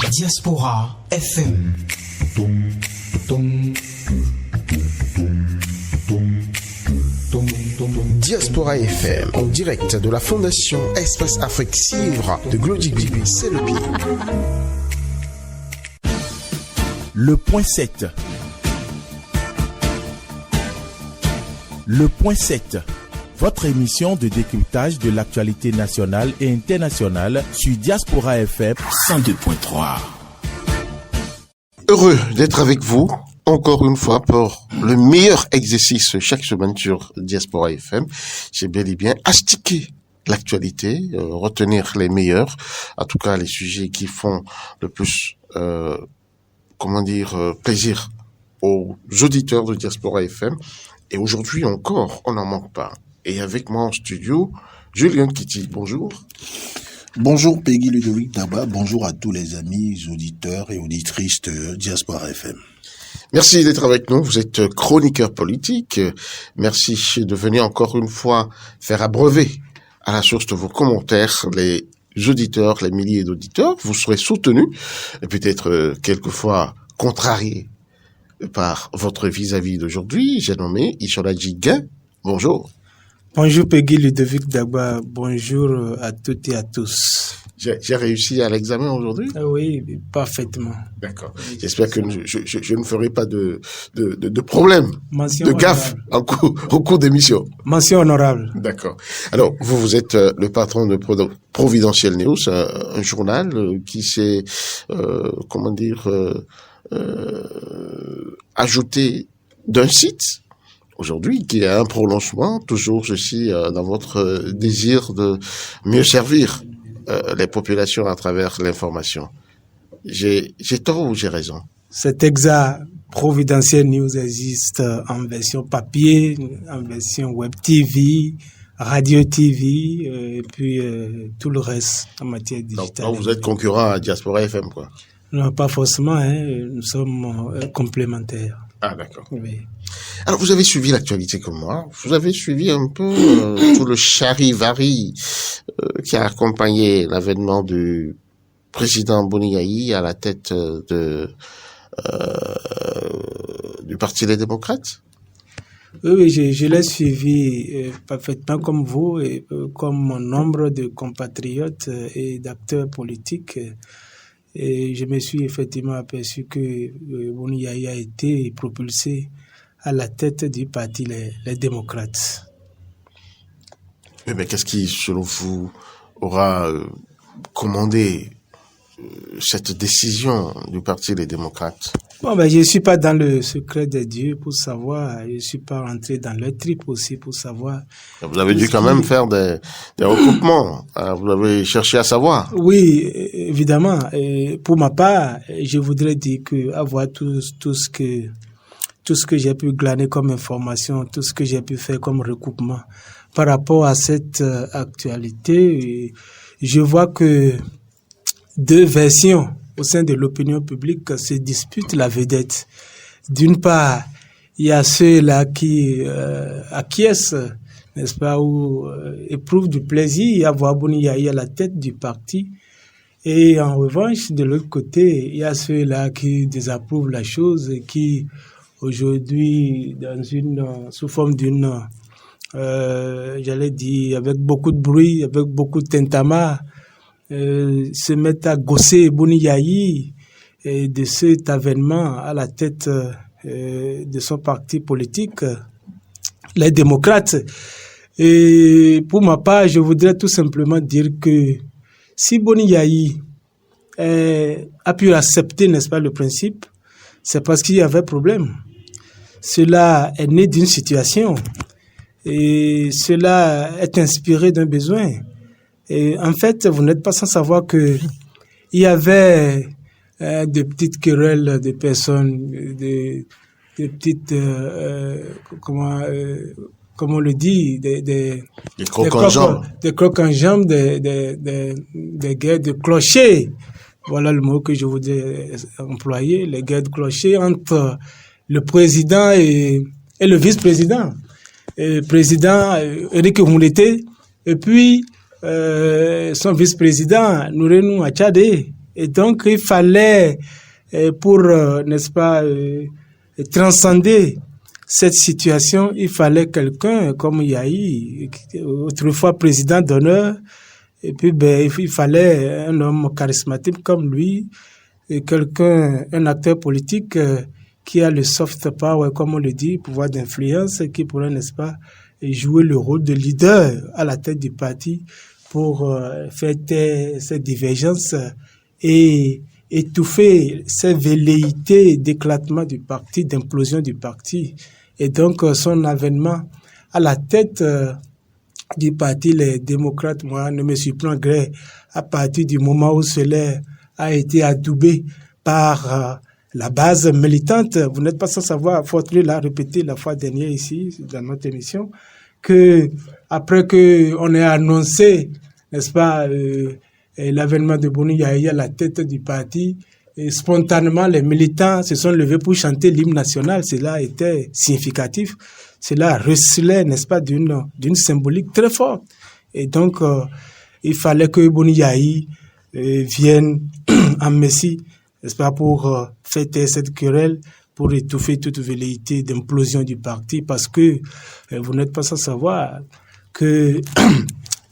Diaspora FM. Diaspora FM, en direct de la Fondation Espace Afrique Civre de Glody Bibi, c'est le pied. Le point 7. Le point 7. Votre émission de décryptage de l'actualité nationale et internationale sur Diaspora FM 102.3. Heureux d'être avec vous encore une fois pour le meilleur exercice chaque semaine sur Diaspora FM. J'ai bel et bien astiqué l'actualité, retenir les meilleurs, en tout cas les sujets qui font le plus, plaisir aux auditeurs de Diaspora FM. Et aujourd'hui encore, on n'en manque pas. Et avec moi en studio, Julien Kitty, bonjour. Bonjour Peggy Ludovic Daba, bonjour à tous les amis, auditeurs et auditrices de Diaspora FM. Merci d'être avec nous, vous êtes chroniqueur politique. Merci de venir encore une fois faire abreuver à la source de vos commentaires les auditeurs, les milliers d'auditeurs. Vous serez soutenus et peut-être quelquefois contrariés par votre vis-à-vis d'aujourd'hui. J'ai nommé Ishola Djiguin. Bonjour. Bonjour Peggy Ludovic Dagba, bonjour à toutes et à tous. J'ai réussi à l'examen aujourd'hui? Oui, parfaitement. D'accord. J'espère que je ne ferai pas de problème, de gaffe au cours d'émission. Mention honorable. D'accord. Alors, vous êtes le patron de Providentiel News, un journal qui s'est, ajouté d'un site aujourd'hui, qui a un prolongement, toujours aussi dans votre désir de mieux servir les populations à travers l'information. J'ai tort ou j'ai raison? C'est exact. Providentiel News existe en version papier, en version web TV, radio TV, et puis tout le reste en matière digitale. Donc vous êtes concurrent à Diaspora FM, quoi? Non, pas forcément, nous sommes complémentaires. Ah, d'accord. Oui. Alors, vous avez suivi l'actualité comme moi. Vous avez suivi un peu tout le charivari qui a accompagné l'avènement du président Boni à la tête du Parti des démocrates. Oui, je l'ai suivi parfaitement comme vous et comme nombre de compatriotes et d'acteurs politiques. Et je me suis effectivement aperçu que Boni a été propulsé à la tête du parti les démocrates. Mais qu'est-ce qui, selon vous, aura commandé cette décision du parti des démocrates? Je ne suis pas dans le secret des dieux pour savoir, je ne suis pas rentré dans leur trip aussi pour savoir. Vous avez dû quand même faire des recoupements, vous avez cherché à savoir. Oui, évidemment. Et pour ma part, je voudrais dire que avoir tout ce que j'ai pu glaner comme information, tout ce que j'ai pu faire comme recoupement par rapport à cette actualité, je vois que deux versions au sein de l'opinion publique se disputent la vedette. D'une part, il y a ceux-là qui acquiescent, n'est-ce pas, ou éprouvent du plaisir à voir Boni Yayi à la tête du parti. Et en revanche, de l'autre côté, il y a ceux-là qui désapprouvent la chose et qui, aujourd'hui, sous forme d'une, avec beaucoup de bruit, avec beaucoup de tintamarre, se mettent à gosser Boni Yayi de cet avènement à la tête de son parti politique, les démocrates. Et pour ma part, je voudrais tout simplement dire que si Boni Yayi a pu accepter, n'est-ce pas, le principe, c'est parce qu'il y avait problème. Cela est né d'une situation et cela est inspiré d'un besoin. Et en fait, vous n'êtes pas sans savoir que il y avait de petites querelles de personnes, de petites, comment on le dit, des crocs en jambes, des guerres de clochers. Voilà le mot que je voudrais employer, les guerres de clochers entre le président et le vice-président. Le président Éric Mouleté et puis son vice-président Nourenou Achade. Et donc, il fallait, pour, n'est-ce pas, transcender cette situation, il fallait quelqu'un comme Yahi, autrefois président d'honneur, et puis il fallait un homme charismatique comme lui, et quelqu'un, un acteur politique qui a le soft power, comme on le dit, pouvoir d'influence, qui pourrait, n'est-ce pas, jouer le rôle de leader à la tête du parti pour faire taire ces divergences et étouffer ces velléités d'éclatement du parti, d'implosion du parti. Et donc, son avènement à la tête du parti, les démocrates, moi, ne me surprend guère à partir du moment où cela a été adoubé par la base militante. Vous n'êtes pas sans savoir, faut-il l'a répété la fois dernière ici, dans notre émission, que après que on ait annoncé, n'est-ce pas, l'avènement de Boni Yayi à la tête du parti, et spontanément, les militants se sont levés pour chanter l'hymne national. Cela était significatif. Cela recelait, n'est-ce pas, d'une symbolique très forte. Et donc, il fallait que Boni Yayi vienne en Messie, n'est-ce pas, pour fêter cette querelle, pour étouffer toute velléité d'implosion du parti, parce que vous n'êtes pas sans savoir que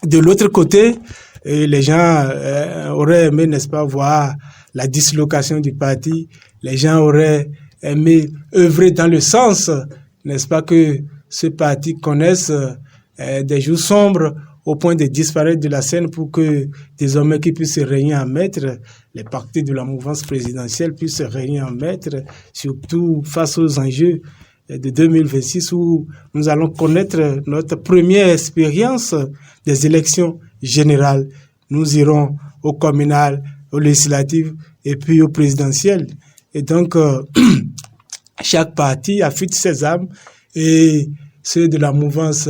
de l'autre côté, les gens auraient aimé, n'est-ce pas, voir la dislocation du parti. Les gens auraient aimé œuvrer dans le sens, n'est-ce pas, que ce parti connaisse des jours sombres au point de disparaître de la scène pour que des hommes qui puissent régner en maître, les partis de la mouvance présidentielle puissent régner en maître, surtout face aux enjeux de 2026 où nous allons connaître notre première expérience des élections générales. Nous irons au communal, aux législatives et puis au présidentiel. Et donc, chaque parti affûte ses armes et ceux de la mouvance,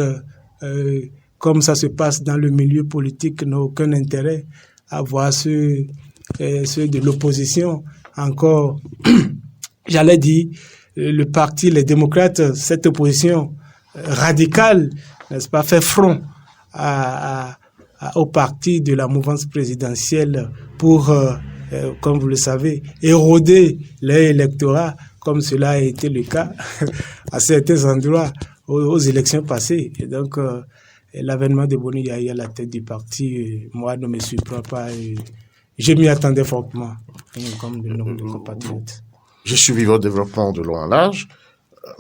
comme ça se passe dans le milieu politique, n'ont aucun intérêt à voir ceux de l'opposition encore, j'allais dire, le parti, les démocrates, cette opposition radicale, n'est-ce pas, fait front au parti de la mouvance présidentielle pour, comme vous le savez, éroder l'électorat, comme cela a été le cas à certains endroits aux élections passées. Et donc, l'avènement de Boni Yayi à la tête du parti, moi, ne me surprend pas. Je m'y attendais fortement, comme de nos compatriotes. J'ai suivi votre développement de long en large,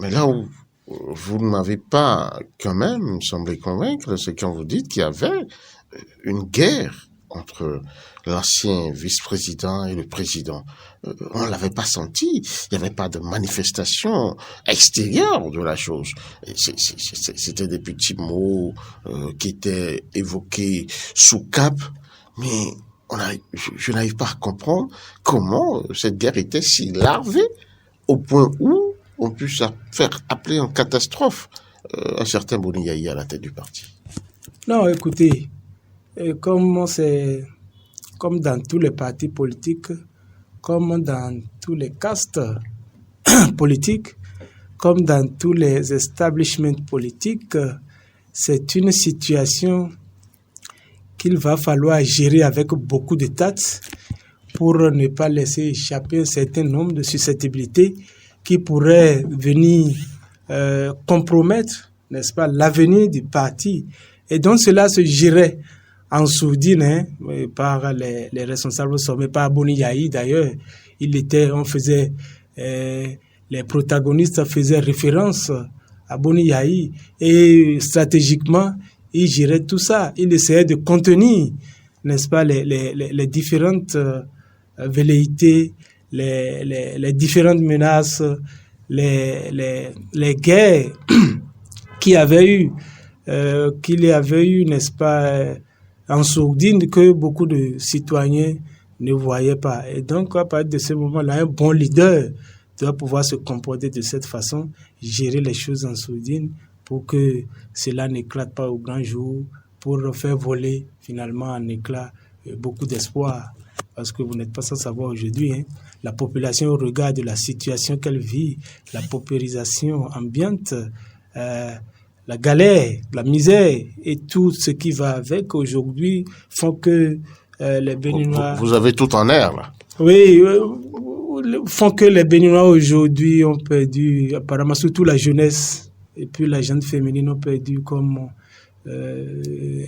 mais là où vous ne m'avez pas quand même semblé convaincre, c'est quand vous dites qu'il y avait une guerre entre l'ancien vice-président et le président. On ne l'avait pas senti, il n'y avait pas de manifestation extérieure de la chose. C'était des petits mots qui étaient évoqués sous cap, mais je n'arrive pas à comprendre comment cette guerre était si larvée au point où on puisse faire appeler en catastrophe un certain Boni Yayi à la tête du parti. Non, écoutez, comme dans tous les partis politiques, comme dans tous les castes politiques, comme dans tous les establishments politiques, c'est une situation qu'il va falloir gérer avec beaucoup de tact pour ne pas laisser échapper un certain nombre de susceptibilités qui pourraient venir compromettre, n'est-ce pas, l'avenir du parti. Et donc cela se gérait en sourdine par les responsables au sommet, par Boni Yayi d'ailleurs. Les protagonistes faisaient référence à Boni Yayi et stratégiquement, il gérait tout ça. Il essayait de contenir, n'est-ce pas, les différentes velléités, les différentes menaces, les guerres qu'il y avait eu, n'est-ce pas, en sourdine que beaucoup de citoyens ne voyaient pas. Et donc, à partir de ce moment-là, un bon leader doit pouvoir se comporter de cette façon, gérer les choses en sourdine pour que cela n'éclate pas au grand jour, pour faire voler finalement en éclat beaucoup d'espoir. Parce que vous n'êtes pas sans savoir aujourd'hui, la population au regard de la situation qu'elle vit, la paupérisation ambiante, la galère, la misère et tout ce qui va avec aujourd'hui font que les Béninois... Vous avez tout en air, là. Oui, font que les Béninois aujourd'hui ont perdu, apparemment, surtout la jeunesse, et puis la jeune féminine ont perdu comme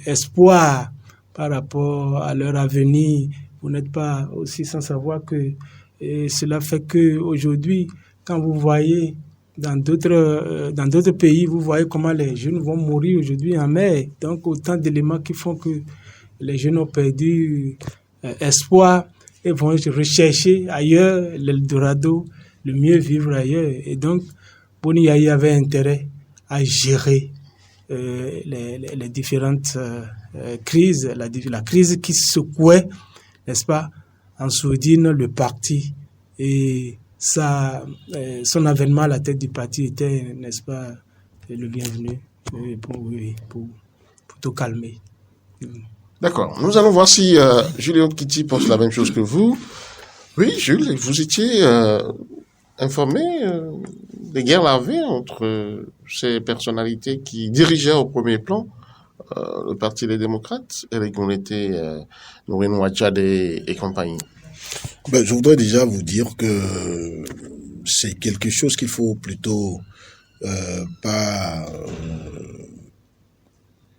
espoir par rapport à leur avenir. Vous n'êtes pas aussi sans savoir que cela fait que aujourd'hui, quand vous voyez dans d'autres pays, vous voyez comment les jeunes vont mourir aujourd'hui en mer. Donc, autant d'éléments qui font que les jeunes ont perdu espoir et vont rechercher ailleurs l'Eldorado, le mieux vivre ailleurs. Et donc, Boni Yayi avait intérêt à gérer les différentes crises, la crise qui secouait, n'est-ce pas, en sourdine le parti. Et son avènement à la tête du parti était, n'est-ce pas, le bienvenu pour tout calmer. D'accord. Nous allons voir si Julien Kitty pense la même chose que vous. Oui, Jules, vous étiez informé des guerres lavées entre ces personnalités qui dirigeaient au premier plan le Parti des démocrates, Eric Ngoundété, Noureddine Ouattara et compagnie. Je voudrais déjà vous dire que c'est quelque chose qu'il faut plutôt pas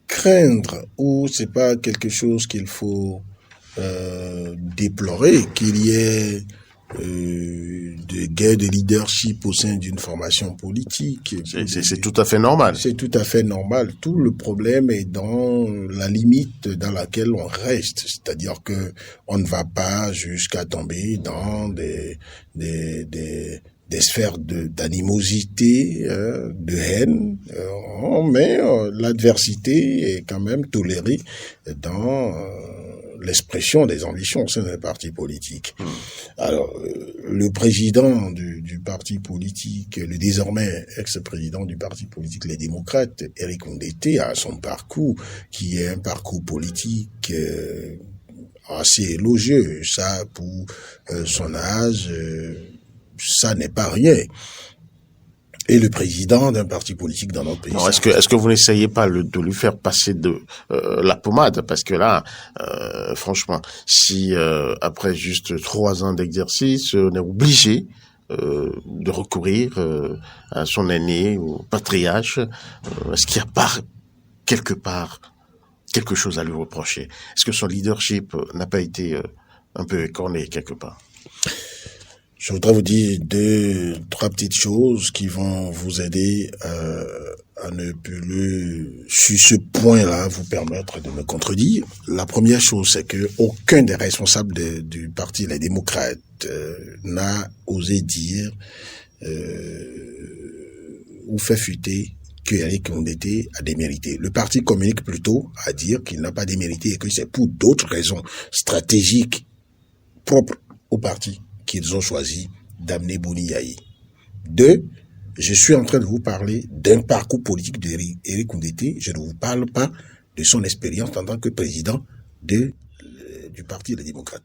craindre, ou c'est pas quelque chose qu'il faut déplorer, qu'il y ait de guerre de leadership au sein d'une formation politique. C'est tout à fait normal. C'est tout à fait normal. Tout le problème est dans la limite dans laquelle on reste. C'est-à-dire que on ne va pas jusqu'à tomber dans des sphères d'animosité, de haine, mais l'adversité est quand même tolérée dans l'expression des ambitions au sein d'un parti politique. Alors, le président du parti politique, le désormais ex-président du parti politique Les Démocrates, Eric Ngoundété, a son parcours qui est un parcours politique assez élogieux. Ça, pour son âge, ça n'est pas rien. Et le président d'un parti politique dans notre pays. Non, est-ce que vous n'essayez pas de lui faire passer la pommade? Parce que là, franchement, si après juste 3 ans d'exercice, on est obligé de recourir à son aîné, au patriarche, est-ce qu'il n'y a pas quelque part quelque chose à lui reprocher? Est-ce que son leadership n'a pas été un peu écorné quelque part? Je voudrais vous dire 2-3 petites choses qui vont vous aider à ne plus, sur ce point-là, vous permettre de me contredire. La première chose, c'est que aucun des responsables du parti Les Démocrates n'a osé dire ou fait fuiter que Eric Ngoundété a démérité. Le parti communique plutôt à dire qu'il n'a pas démérité et que c'est pour d'autres raisons stratégiques propres au parti qu'ils ont choisi d'amener Boni Yayi. 2, je suis en train de vous parler d'un parcours politique d'Eric Ngoundété. Je ne vous parle pas de son expérience en tant que président du Parti des démocrates.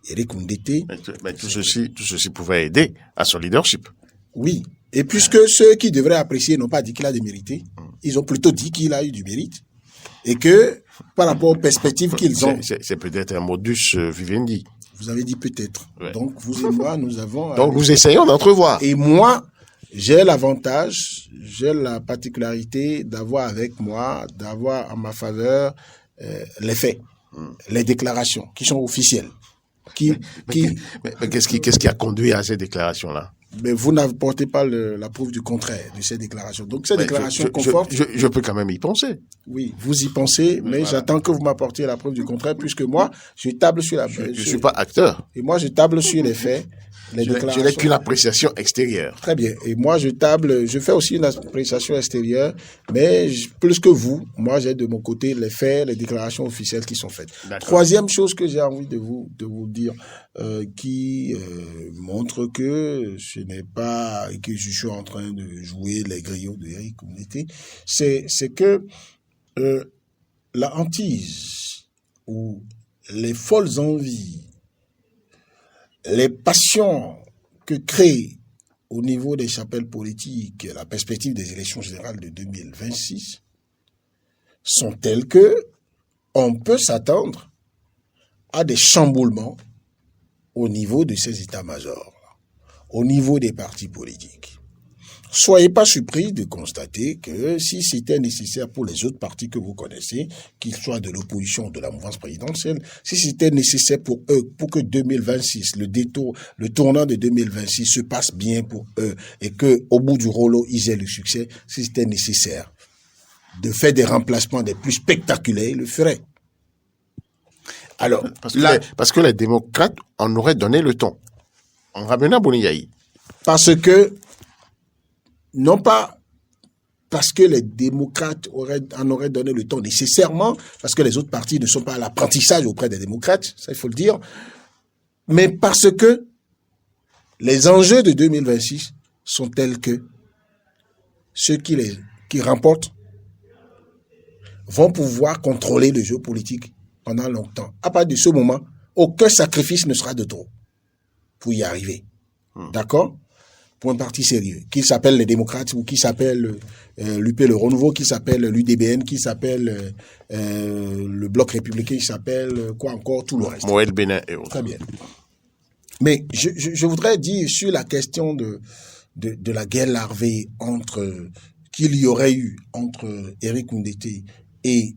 Eric Ngoundété... Mais tout ceci pouvait aider à son leadership. Oui. Et puisque ceux qui devraient apprécier n'ont pas dit qu'il a démérité, ils ont plutôt dit qu'il a eu du mérite. Et que, par rapport aux perspectives qu'ils ont... C'est peut-être un modus vivendi. Vous avez dit peut-être. Ouais. Donc, vous et moi, nous avons... Donc, nous essayons d'entrevoir. Et moi, j'ai l'avantage, j'ai la particularité d'avoir avec moi, d'avoir en ma faveur les faits, les déclarations qui sont officielles. Mais qu'est-ce qui a conduit à ces déclarations-là? Mais vous n'apportez pas la preuve du contraire de ces déclarations. Donc, ces déclarations confortent... Je peux quand même y penser. Oui, vous y pensez, mais voilà. J'attends que vous m'apportiez la preuve du contraire, puisque moi, je table sur la... Je ne suis pas acteur. Et moi, je table sur les faits, les déclarations... Je n'ai qu'une appréciation extérieure. Très bien. Et moi, je fais aussi une appréciation extérieure, mais plus que vous, moi, j'ai de mon côté les faits, les déclarations officielles qui sont faites. Troisième chose que j'ai envie de vous dire, qui montre que ce n'est pas, que je suis en train de jouer les griots de Eric Ngoundété, c'est que la hantise ou les folles envies, les passions que crée au niveau des chapelles politiques la perspective des élections générales de 2026 sont telles que on peut s'attendre à des chamboulements au niveau de ces états-majors, au niveau des partis politiques. Soyez pas surpris de constater que si c'était nécessaire pour les autres partis que vous connaissez, qu'ils soient de l'opposition ou de la mouvance présidentielle, si c'était nécessaire pour eux, pour que 2026, le tournant de 2026 se passe bien pour eux et que au bout du rouleau, ils aient le succès, si c'était nécessaire de faire des remplacements des plus spectaculaires, ils le feraient. Alors, parce que les démocrates en auraient donné le ton. En ramenant Boni Yayi. Parce que non pas parce que les démocrates en auraient donné le temps nécessairement, parce que les autres partis ne sont pas à l'apprentissage auprès des démocrates, ça il faut le dire, mais parce que les enjeux de 2026 sont tels que ceux qui remportent vont pouvoir contrôler le jeu politique pendant longtemps. À partir de ce moment, aucun sacrifice ne sera de trop pour y arriver. D'accord ? Pour un parti sérieux, qui s'appelle les démocrates ou qui s'appelle l'UP Le Renouveau, qui s'appelle l'UDBN, qui s'appelle le Bloc républicain, qui s'appelle quoi encore, tout le reste. Moël Bénin et autres. Très bien. Mais je voudrais dire sur la question de la guerre larvée qu'il y aurait eu entre Éric Nundete et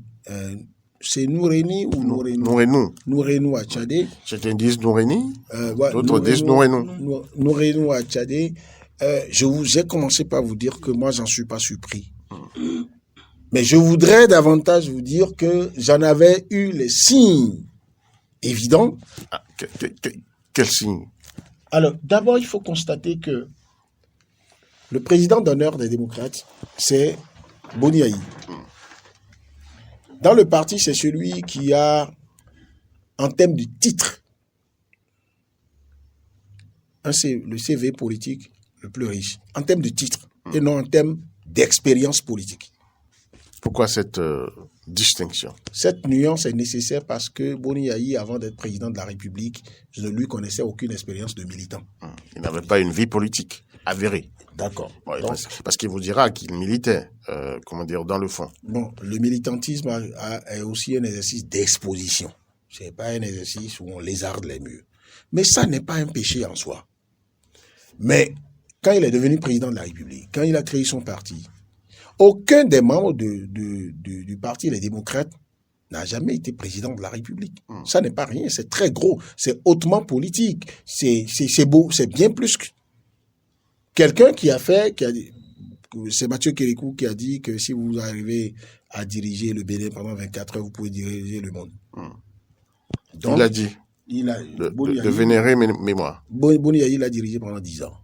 c'est Nouréni ou Nourénou. Nourénou à Tchadé. Certains disent Nouréni, Ouais, d'autres disent Nourénou. Nourénou à Tchadé. J'ai commencé par vous dire que moi, j'en suis pas surpris. Mais je voudrais davantage vous dire que j'en avais eu les signes évidents. Ah, quel signe? Alors, d'abord, il faut constater que le président d'honneur des démocrates, c'est Boni Yayi. Dans le parti, c'est celui qui a, en termes de titre, le CV politique le plus riche, en termes de titre, et non en termes d'expérience politique. Pourquoi cette distinction? Cette nuance est nécessaire parce que Boni Yayi, avant d'être président de la République, je ne lui connaissais aucune expérience de militant. Il n'avait pas une vie politique avérée. D'accord. Ouais, parce qu'il vous dira qu'il militait, dans le fond. Bon, le militantisme est aussi un exercice d'exposition. C'est pas un exercice où on lézarde les murs. Mais ça n'est pas un péché en soi. Mais quand il est devenu président de la République, quand il a créé son parti, aucun des membres du parti Les Démocrates n'a jamais été président de la République. Ça n'est pas rien, c'est très gros, c'est hautement politique, c'est beau, c'est bien plus que quelqu'un c'est Mathieu Kérékou qui a dit que si vous arrivez à diriger le Bénin pendant 24 heures, vous pouvez diriger le monde. Donc, il a dit de vénérer mémoire. Boni Yayi l'a dirigé pendant 10 ans.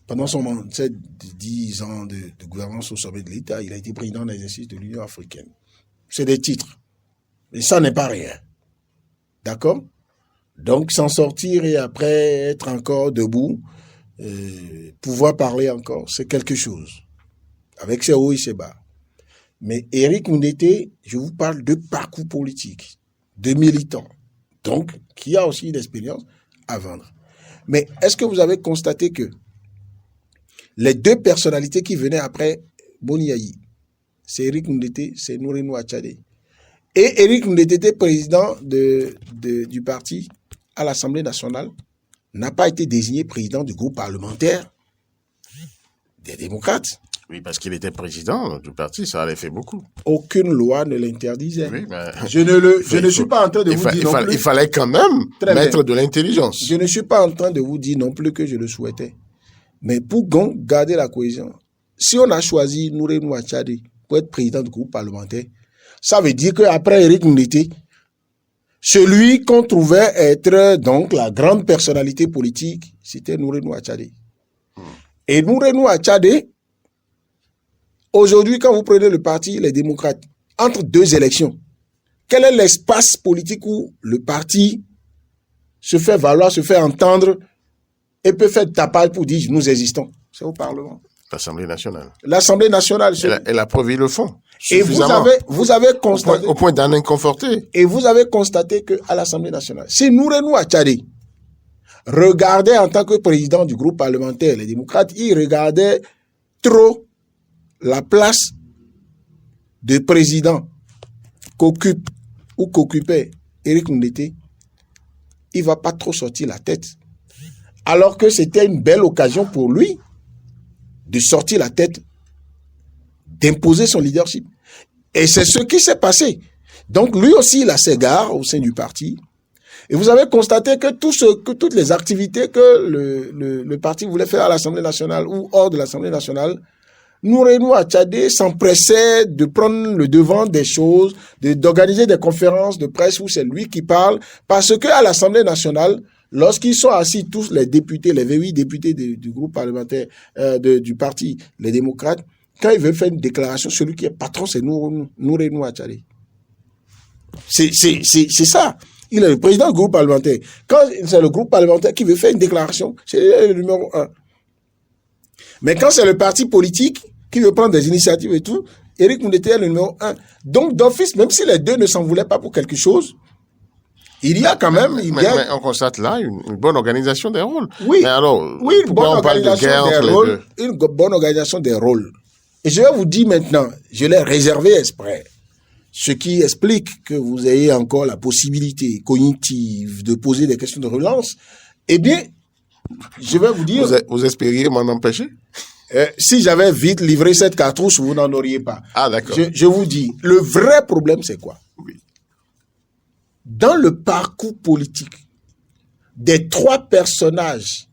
Pendant ces 10 ans de gouvernance au sommet de l'État, il a été président d'exercice de l'Union africaine. C'est des titres. Mais ça n'est pas rien. D'accord? Donc, s'en sortir et après être encore debout, pouvoir parler encore, c'est quelque chose. Avec ses hauts et ses bas. Mais Éric Nundete, je vous parle de parcours politique, de militant. Donc, qui a aussi une expérience à vendre. Mais est-ce que vous avez constaté que les deux personnalités qui venaient après Boni Yayi, c'est Éric Nundete, c'est Nourénou Tchadé. Et Éric Nundete, président du parti à l'Assemblée nationale, n'a pas été désigné président du groupe parlementaire des démocrates. Oui, parce qu'il était président du parti, ça allait faire beaucoup. Aucune loi ne l'interdisait. Oui, mais je ne suis pas en train de vous dire non plus. Il fallait quand même mettre de l'intelligence. Je ne suis pas en train de vous dire non plus que je le souhaitais. Mais pour garder la cohésion, si on a choisi Nourénou Tchadé pour être président du groupe parlementaire, ça veut dire qu'après Éric Nundete, celui qu'on trouvait être donc la grande personnalité politique, c'était Nourénou Tchadé. Et Nourénou Tchadé, aujourd'hui, quand vous prenez le parti, les démocrates, entre deux élections, quel est l'espace politique où le parti se fait valoir, se fait entendre et peut faire tapage pour dire nous existons? C'est au Parlement. L'Assemblée nationale. L'Assemblée nationale. Et la preuve, ils le font. Et vous avez constaté. Au point d'en inconforter. Et vous avez constaté qu'à l'Assemblée nationale, si Nourénou Tchadé regardait en tant que président du groupe parlementaire, les démocrates, il regardait trop la place de président qu'occupait Éric Nundete, il va pas trop sortir la tête. Alors que c'était une belle occasion pour lui de sortir la tête, d'imposer son leadership. Et c'est ce qui s'est passé. Donc lui aussi, il a ses gares au sein du parti. Et vous avez constaté que toutes les activités que le parti voulait faire à l'Assemblée nationale ou hors de l'Assemblée nationale, Nouré-Nou Attiadé s'empressait de prendre le devant des choses, d'organiser des conférences de presse où c'est lui qui parle, parce que à l'Assemblée nationale, lorsqu'ils sont assis tous les députés, les 28 députés du groupe parlementaire du parti, les démocrates, quand ils veulent faire une déclaration, celui qui est patron, c'est Nouré-Nou Attiadé. C'est ça. Il est le président du groupe parlementaire. Quand c'est le groupe parlementaire qui veut faire une déclaration, c'est le numéro 1. Mais quand c'est le parti politique qui veut prendre des initiatives et tout, Éric Koundété est le numéro 1. Donc, d'office, même si les deux ne s'en voulaient pas pour quelque chose, il y a quand même... Mais on constate là une bonne organisation des rôles. Oui, mais alors, oui, une bonne organisation des rôles. Une bonne organisation des rôles. Et je vais vous dire maintenant, je l'ai réservé exprès. Ce qui explique que vous ayez encore la possibilité cognitive de poser des questions de relance, eh bien, je vais vous dire... Vous espériez m'en empêcher? Si j'avais vite livré cette cartouche, vous n'en auriez pas. Ah, d'accord. Je vous dis, le vrai problème, c'est quoi? Oui. Dans le parcours politique des trois personnages,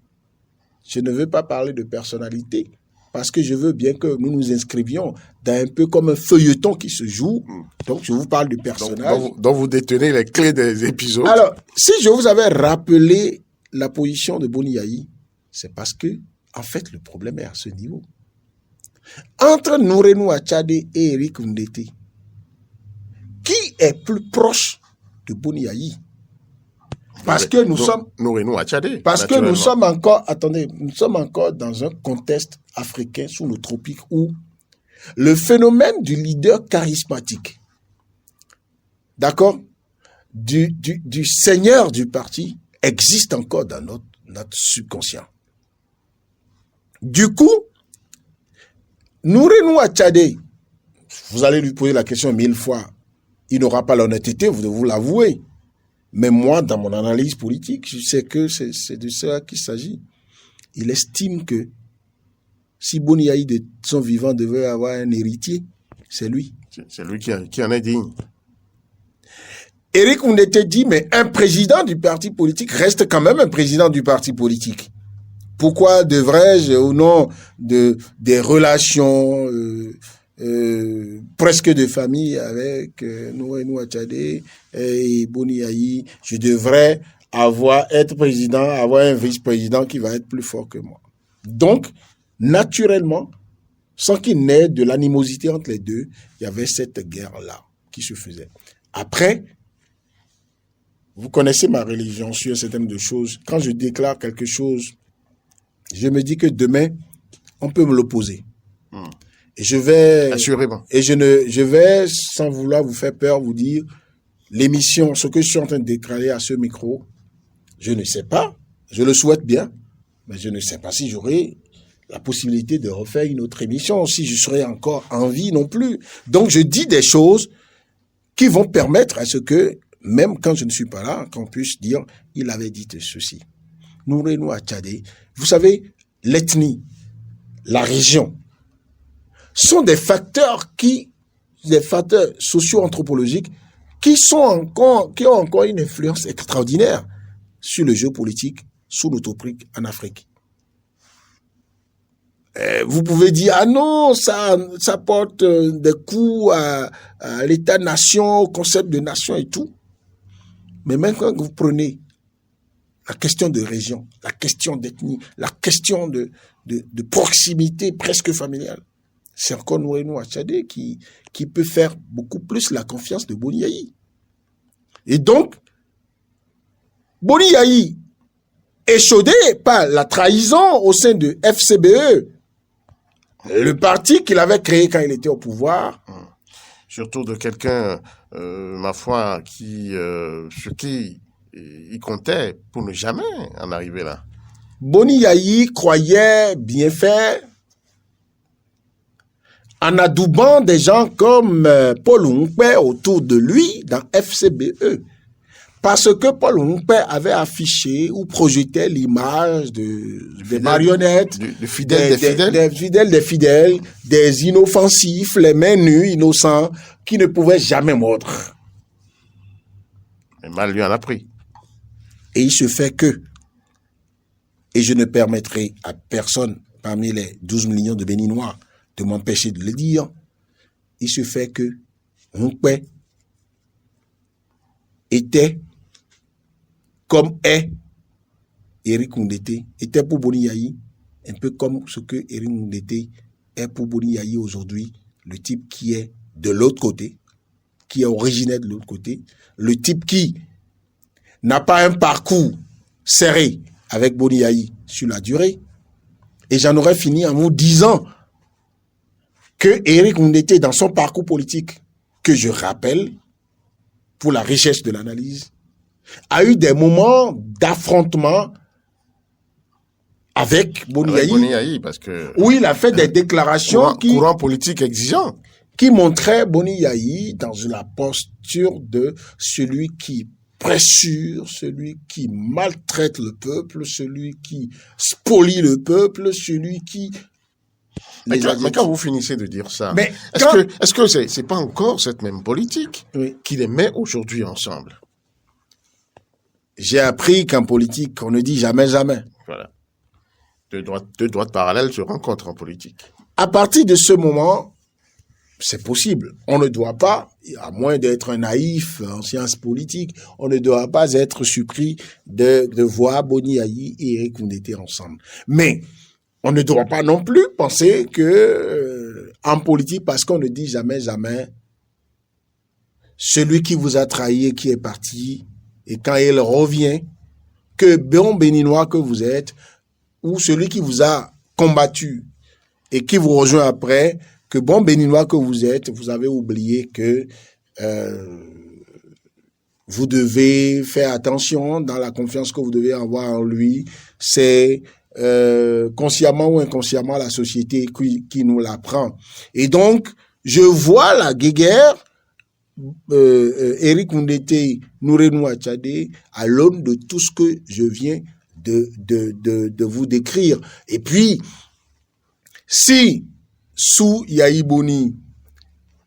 je ne veux pas parler de personnalité, parce que je veux bien que nous nous inscrivions dans un peu comme un feuilleton qui se joue. Donc, je vous parle de personnages. Donc vous détenez les clés des épisodes. Alors, si je vous avais rappelé la position de Boni Yayi, c'est parce que, en fait, le problème est à ce niveau. Entre Nouré-Nou Attiadé et Éric Koundété, qui est plus proche de Boni Yayi? Parce que nous sommes... Nouré-Nou Attiadé. Parce que nous sommes encore... Attendez, nous sommes encore dans un contexte africain sous le tropique où le phénomène du leader charismatique, d'accord, du seigneur du parti, existe encore dans notre subconscient. Du coup, Nouré-Nou Attiadé, vous allez lui poser la question 1000 fois, il n'aura pas l'honnêteté de vous l'avouer. Mais moi, dans mon analyse politique, je sais que c'est de ça qu'il s'agit. Il estime que si Boni Yayi de son vivant devait avoir un héritier, c'est lui. C'est lui qui en est digne. Éric Koundété dit, mais un président du parti politique reste quand même un président du parti politique. Pourquoi devrais-je, au nom des relations presque de famille avec Nouré-Nou Attiadé et Boni Yayi, je devrais être président, avoir un vice-président qui va être plus fort que moi. Donc, naturellement, sans qu'il n'ait de l'animosité entre les deux, il y avait cette guerre-là qui se faisait. Après, vous connaissez ma religion sur un certain nombre de choses. Quand je déclare quelque chose, je me dis que demain, on peut me l'opposer. Et je vais... Assurément. Et je vais, sans vouloir vous faire peur, vous dire, l'émission, ce que je suis en train de déclarer à ce micro, je ne sais pas, je le souhaite bien, mais je ne sais pas si j'aurai la possibilité de refaire une autre émission, si je serai encore en vie non plus. Donc je dis des choses qui vont permettre à ce que, même quand je ne suis pas là, qu'on puisse dire, il avait dit ceci. Nouré-Nou Attiadé, vous savez, l'ethnie, la région, sont des facteurs socio-anthropologiques qui ont encore une influence extraordinaire sur le jeu politique sous-utopique en Afrique. Vous pouvez dire, ah non, ça porte des coups à l'État-nation, au concept de nation et tout. Mais même quand vous prenez la question de région, la question d'ethnie, la question de proximité presque familiale, c'est encore Nouré-Nou Attiadé qui peut faire beaucoup plus la confiance de Boni Yayi. Et donc, Boni Yayi, échaudé par la trahison au sein de FCBE, le parti qu'il avait créé quand il était au pouvoir. Surtout de quelqu'un, ma foi, sur qui il comptait pour ne jamais en arriver là. Boni Yayi croyait bien faire en adoubant des gens comme Paul Oumpe autour de lui dans FCBE. Parce que Paul Onunkpe avait affiché ou projeté l'image des marionnettes, des fidèles, des fidèles, des inoffensifs, les mains nues, innocents, qui ne pouvaient jamais mordre. Mais mal lui en a pris. Et il se fait que, et je ne permettrai à personne parmi les 12 millions de Béninois de m'empêcher de le dire, il se fait que Onunkpe était comme est Éric Nkoundété, était pour Boni Yayi, un peu comme ce que Éric Nkoundété est pour Boni Yayi aujourd'hui, le type qui est de l'autre côté, qui est originaire de l'autre côté, le type qui n'a pas un parcours serré avec Boni Yayi sur la durée. Et j'en aurais fini en vous disant que Éric Nkoundété, dans son parcours politique, que je rappelle, pour la richesse de l'analyse, a eu des moments d'affrontement avec Boni Yayi, parce que où il a fait des déclarations courant politique exigeant, qui montraient Boni Yayi dans la posture de celui qui pressure, celui qui maltraite le peuple, celui qui spolie le peuple, celui qui... Mais quand vous finissez de dire ça, mais est-ce que c'est pas encore cette même politique qui les met aujourd'hui ensemble? J'ai appris qu'en politique, on ne dit jamais jamais. Voilà. Deux droites parallèles se rencontrent en politique. À partir de ce moment, c'est possible. On ne doit pas, à moins d'être un naïf en sciences politiques, on ne doit pas être surpris de voir Boni Yayi et Éric Nkoundété ensemble. Mais on ne doit pas non plus penser que en politique, parce qu'on ne dit jamais jamais, celui qui vous a trahi et qui est parti, et quand il revient, que bon béninois que vous êtes, ou celui qui vous a combattu et qui vous rejoint après, que bon béninois que vous êtes, vous avez oublié que vous devez faire attention dans la confiance que vous devez avoir en lui. C'est consciemment ou inconsciemment la société qui nous l'apprend. Et donc, je vois la guéguerre Éric Nkoundété, Nourenou Atchadé, à l'aune de tout ce que je viens de vous décrire. Et puis, si, sous Yayi Boni,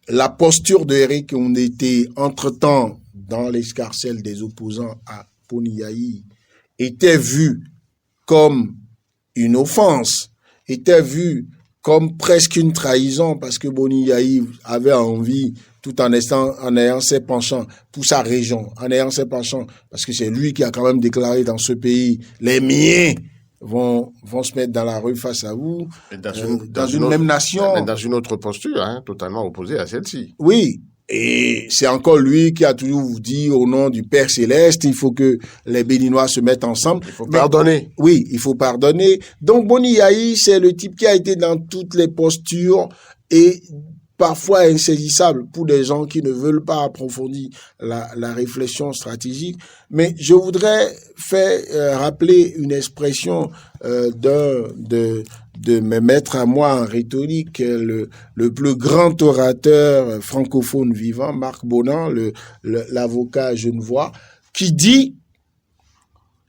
la posture de Éric Nkoundété, entre-temps, dans l'escarcelle des opposants à Boni Yayi, était vue comme une offense, était vue comme presque une trahison, parce que Boni Yayi avait envie, tout en ayant ses penchants pour sa région, en ayant ses penchants, parce que c'est lui qui a quand même déclaré dans ce pays, les miens vont se mettre dans la rue face à vous, dans une même nation. Mais dans une autre posture, totalement opposée à celle-ci. Oui. Et c'est encore lui qui a toujours dit au nom du Père Céleste, il faut que les Béninois se mettent ensemble. Il faut pardonner. Oui, il faut pardonner. Donc Boni Yayi, c'est le type qui a été dans toutes les postures et parfois insaisissable pour des gens qui ne veulent pas approfondir la réflexion stratégique. Mais je voudrais faire rappeler une expression de mes maîtres à moi en rhétorique, le plus grand orateur francophone vivant, Marc Bonan, l'avocat genevois, qui dit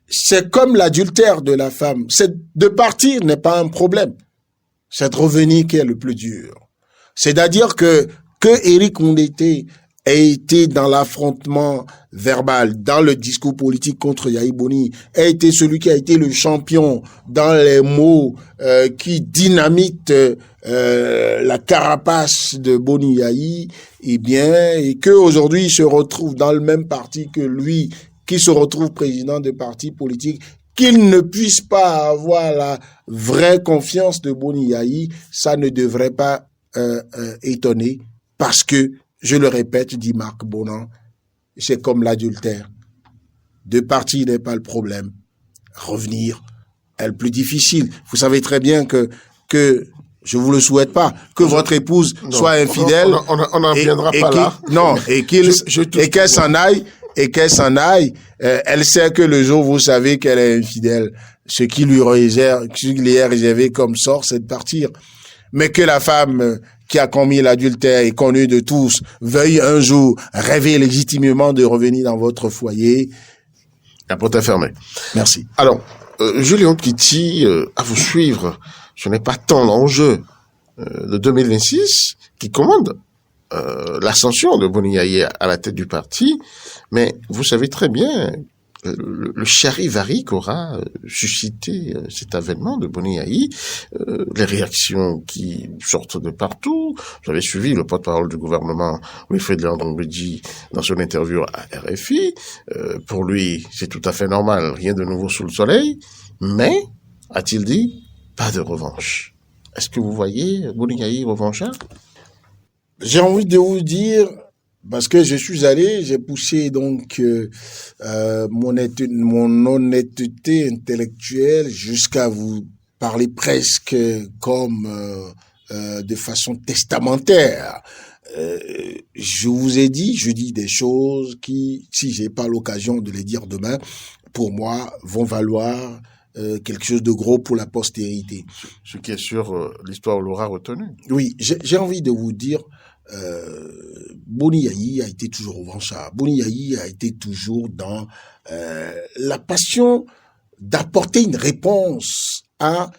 c'est comme l'adultère de la femme. De partir n'est pas un problème. C'est de revenir qui est le plus dur. C'est-à-dire que Éric Nkoundété ait été dans l'affrontement verbal, dans le discours politique contre Yayi Boni, a été celui qui a été le champion dans les mots qui dynamitent la carapace de Boni Yayi, et que aujourd'hui il se retrouve dans le même parti que lui, qui se retrouve président de parti politique, qu'il ne puisse pas avoir la vraie confiance de Boni Yayi, ça ne devrait pas étonner, parce que, je le répète, dit Marc Bonan, c'est comme l'adultère. De partir n'est pas le problème. Revenir est le plus difficile. Vous savez très bien que je vous le souhaite pas, que votre épouse soit infidèle. On n'en viendra pas là. Non, et qu'elle s'en aille, elle sait que le jour où vous savez qu'elle est infidèle, ce qui lui est réservé comme sort, c'est de partir. Mais que la femme qui a commis l'adultère et connu de tous, veuille un jour rêver légitimement de revenir dans votre foyer. La porte est fermée. Merci. Alors, Julien Kitty, à vous suivre, ce n'est pas tant l'enjeu de 2026 qui commande l'ascension de Boni Yayi à la tête du parti, mais vous savez très bien le charivari qu'aura suscité cet avènement de Boni Yayi, les réactions qui sortent de partout. Vous avez suivi le porte-parole du gouvernement, Wilfried Léandre-Mbedi, dans son interview à RFI. Pour lui, c'est tout à fait normal, rien de nouveau sous le soleil, mais, a-t-il dit, pas de revanche. Est-ce que vous voyez Boni Yayi revanchard? J'ai envie de vous dire, parce que je suis allé, j'ai poussé donc mon honnêteté intellectuelle jusqu'à vous parler presque comme de façon testamentaire. Je vous ai dit, je dis des choses qui, si j'ai pas l'occasion de les dire demain, pour moi, vont valoir quelque chose de gros pour la postérité. Ce qui est sûr, l'histoire l'aura retenu. Oui, j'ai envie de vous dire, Boni Yayi a été toujours revanchard. Boni Yayi a été toujours dans la passion d'apporter une réponse à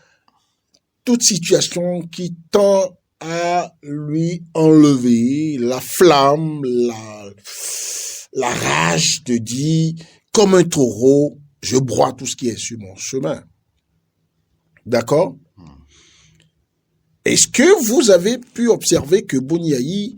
toute situation qui tend à lui enlever la flamme, la rage de dire, comme un taureau, je broie tout ce qui est sur mon chemin. D'accord? Est-ce que vous avez pu observer que Boni Yayi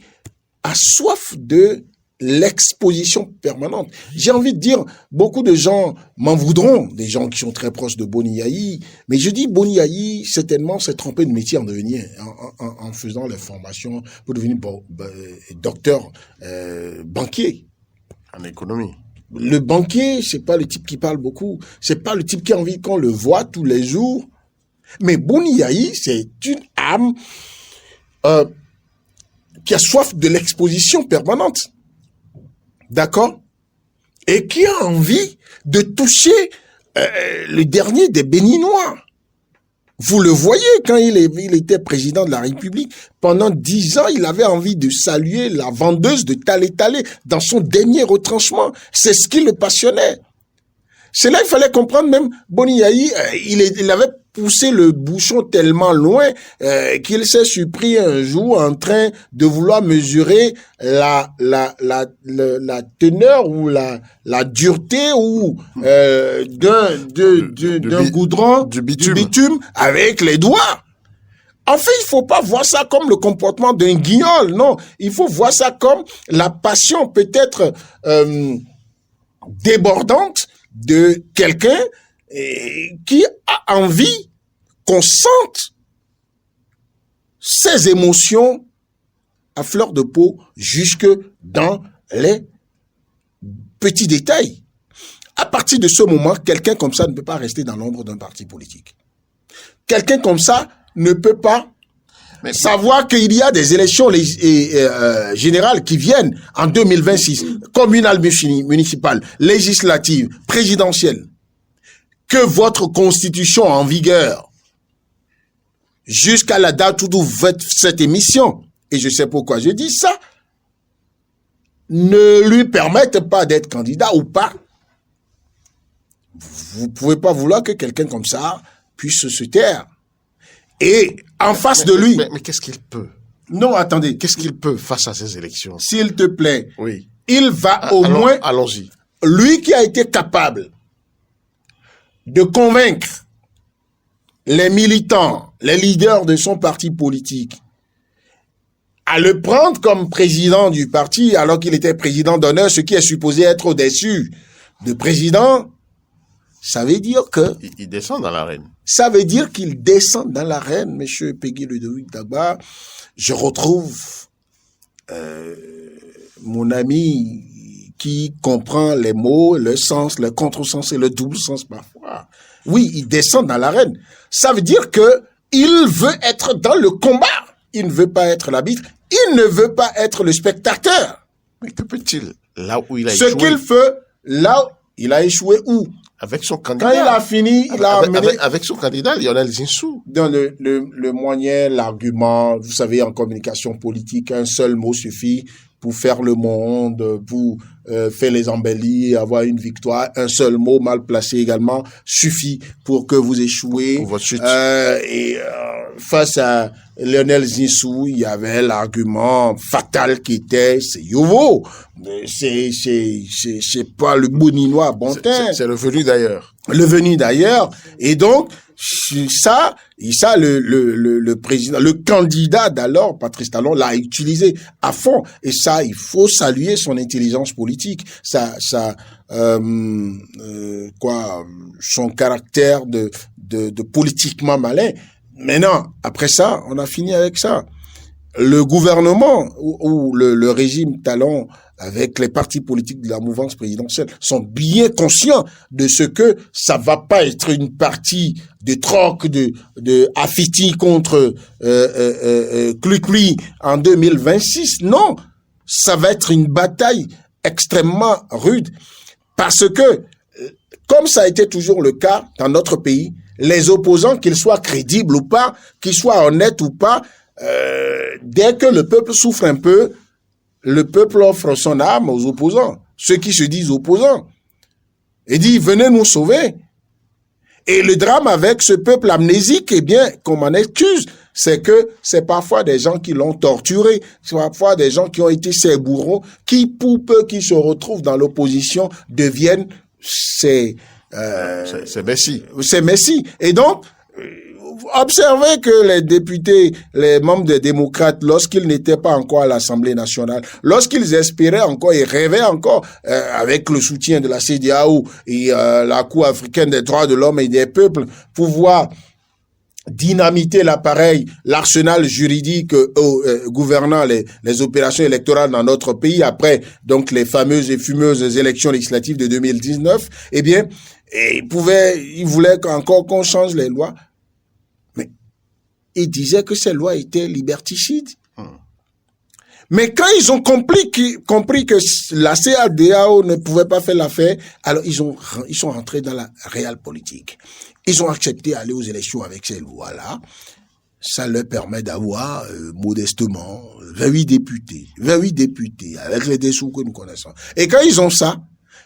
a soif de l'exposition permanente? J'ai envie de dire, beaucoup de gens m'en voudront, des gens qui sont très proches de Boni Yayi, mais je dis Boni Yayi, certainement, s'est trompé de métier en faisant les formations pour devenir docteur, banquier. En économie. Le banquier, c'est pas le type qui parle beaucoup, c'est pas le type qui a envie qu'on le voit tous les jours. Mais Boni Yayi, c'est une âme qui a soif de l'exposition permanente. D'accord? Et qui a envie de toucher le dernier des Béninois. Vous le voyez, quand il était président de la République, pendant 10 ans, il avait envie de saluer la vendeuse de Talé dans son dernier retranchement. C'est ce qui le passionnait. C'est là, il fallait comprendre même, Boni Yayi, il avait poussé le bouchon tellement loin qu'il s'est surpris un jour en train de vouloir mesurer la teneur ou la dureté ou d'un goudron, du bitume avec les doigts. En fait, il faut pas voir ça comme le comportement d'un guignol, non. Il faut voir ça comme la passion peut-être débordante de quelqu'un qui a envie qu'on sente ses émotions à fleur de peau jusque dans les petits détails. À partir de ce moment, quelqu'un comme ça ne peut pas rester dans l'ombre d'un parti politique. Quelqu'un comme ça ne peut pas savoir qu'il y a des élections générales qui viennent en 2026, communales, municipales, législatives, présidentielles, que votre constitution en vigueur, jusqu'à la date où vous faites cette émission, et je sais pourquoi je dis ça, ne lui permettent pas d'être candidat ou pas. Vous pouvez pas vouloir que quelqu'un comme ça puisse se taire. Et en face de lui... Mais qu'est-ce qu'il peut? Non, attendez. Qu'est-ce qu'il peut face à ces élections? S'il te plaît. Oui. Il va au moins... Allons-y. Lui qui a été capable de convaincre les militants, les leaders de son parti politique, à le prendre comme président du parti alors qu'il était président d'honneur, ce qui est supposé être au-dessus de président, ça veut dire que... Il descend dans l'arène. Ça veut dire qu'il descend dans l'arène, monsieur Peggy Ludovic Dagba. Je retrouve mon ami qui comprend les mots, le sens, le contresens et le double sens parfois. Oui, il descend dans l'arène. Ça veut dire que il veut être dans le combat. Il ne veut pas être l'arbitre. Il ne veut pas être le spectateur. Mais que peut-il là où il a échoué? Ce qu'il fait là, il a échoué où? Avec son candidat. Quand il a fini, il a amené... Avec son candidat, Lionel Zinsou. Dans le moyen, l'argument, vous savez, en communication politique, un seul mot suffit pour faire le monde, pour faire les embellis, avoir une victoire. Un seul mot mal placé également suffit pour que vous échouez. Pour votre chute. Face à Lionel Zinsou, il y avait l'argument fatal qui était, c'est Yovo. C'est pas le Bouninois Bontin. C'est le venu d'ailleurs. Le venu d'ailleurs. Et donc, ça, le président, le candidat d'alors, Patrice Talon, l'a utilisé à fond. Et ça, il faut saluer son intelligence politique, son caractère de politiquement malin. Maintenant, après ça, on a fini avec ça. Le gouvernement ou le régime Talon, avec les partis politiques de la mouvance présidentielle, sont bien conscients de ce que ça va pas être une partie de troc de Affiti contre Clucli en 2026. Non, ça va être une bataille extrêmement rude parce que, comme ça a été toujours le cas dans notre pays, les opposants, qu'ils soient crédibles ou pas, qu'ils soient honnêtes ou pas, dès que le peuple souffre un peu, le peuple offre son âme aux opposants, ceux qui se disent opposants, et dit, venez nous sauver. Et le drame avec ce peuple amnésique, eh bien, qu'on m'en excuse, c'est que c'est parfois des gens qui l'ont torturé, c'est parfois des gens qui ont été ses bourreaux, qui, pour peu qu'ils se retrouvent dans l'opposition, deviennent c'est Messi. C'est Messi. Et donc, observez que les députés, les membres des démocrates, lorsqu'ils n'étaient pas encore à l'Assemblée nationale, lorsqu'ils espéraient encore et rêvaient encore, avec le soutien de la CEDEAO et la Cour africaine des droits de l'homme et des peuples, pouvoir dynamiter l'appareil, l'arsenal juridique gouvernant les opérations électorales dans notre pays après donc les fameuses et fumeuses élections législatives de 2019, eh bien, ils voulaient encore qu'on change les lois. Mais ils disaient que ces lois étaient liberticides. Mais quand ils ont compris que la CEDEAO ne pouvait pas faire l'affaire, alors ils sont rentrés dans la réelle politique. Ils ont accepté d'aller aux élections avec ces lois-là. Ça leur permet d'avoir modestement 28 députés avec les dessous que nous connaissons. Et quand ils ont ça,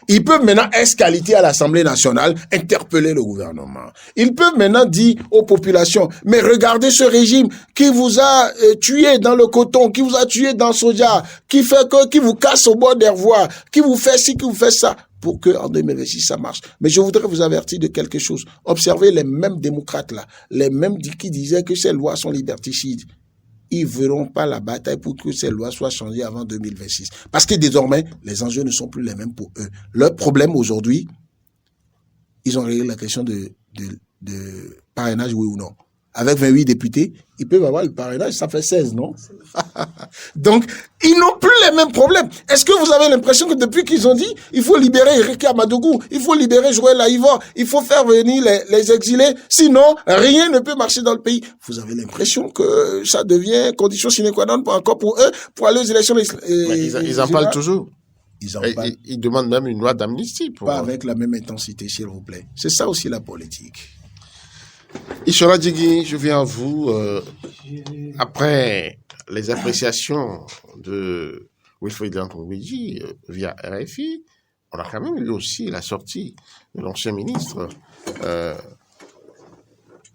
ils peuvent maintenant escaliter à l'Assemblée nationale, interpeller le gouvernement. Ils peuvent maintenant dire aux populations, mais regardez ce régime qui vous a tué dans le coton, qui vous a tué dans le soja, qui vous casse au bord des voies, qui vous fait ci, qui vous fait ça, pour que en 2026 ça marche. Mais je voudrais vous avertir de quelque chose. Observez les mêmes démocrates là, les mêmes qui disaient que ces lois sont liberticides. Ils ne verront pas la bataille pour que ces lois soient changées avant 2026. Parce que désormais, les enjeux ne sont plus les mêmes pour eux. Leur problème aujourd'hui, ils ont réglé la question de parrainage, oui ou non. Avec 28 députés, ils peuvent avoir le parrainage, ça fait 16, non? Donc, ils n'ont plus les mêmes problèmes. Est-ce que vous avez l'impression que depuis qu'ils ont dit, il faut libérer Eric Amadougou, il faut libérer Joël Aïvor, il faut faire venir les exilés, sinon, rien ne peut marcher dans le pays. Vous avez l'impression que ça devient condition sine qua non pour eux, pour aller aux élections. Ils en parlent toujours. Ils demandent même une loi d'amnistie. Pas avec la même intensité, s'il vous plaît. C'est ça aussi la politique. Ishola Djigui, je viens à vous. Après les appréciations de Wilfried Lankongwiji via RFI, on a quand même eu aussi la sortie de l'ancien ministre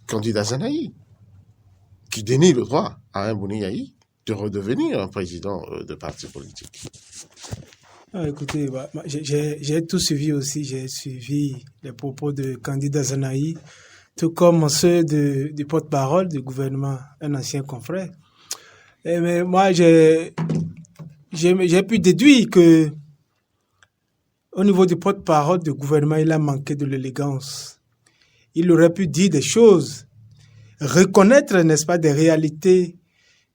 Candidat Zanaï, qui dénie le droit à un Bouniaï de redevenir un président de parti politique. Écoutez, j'ai tout suivi aussi. J'ai suivi les propos de Candidat Zanaï, tout comme ceux du porte-parole du gouvernement, un ancien confrère. Mais moi, j'ai pu déduire que au niveau du porte-parole du gouvernement, il a manqué de l'élégance. Il aurait pu dire des choses, reconnaître, n'est-ce pas, des réalités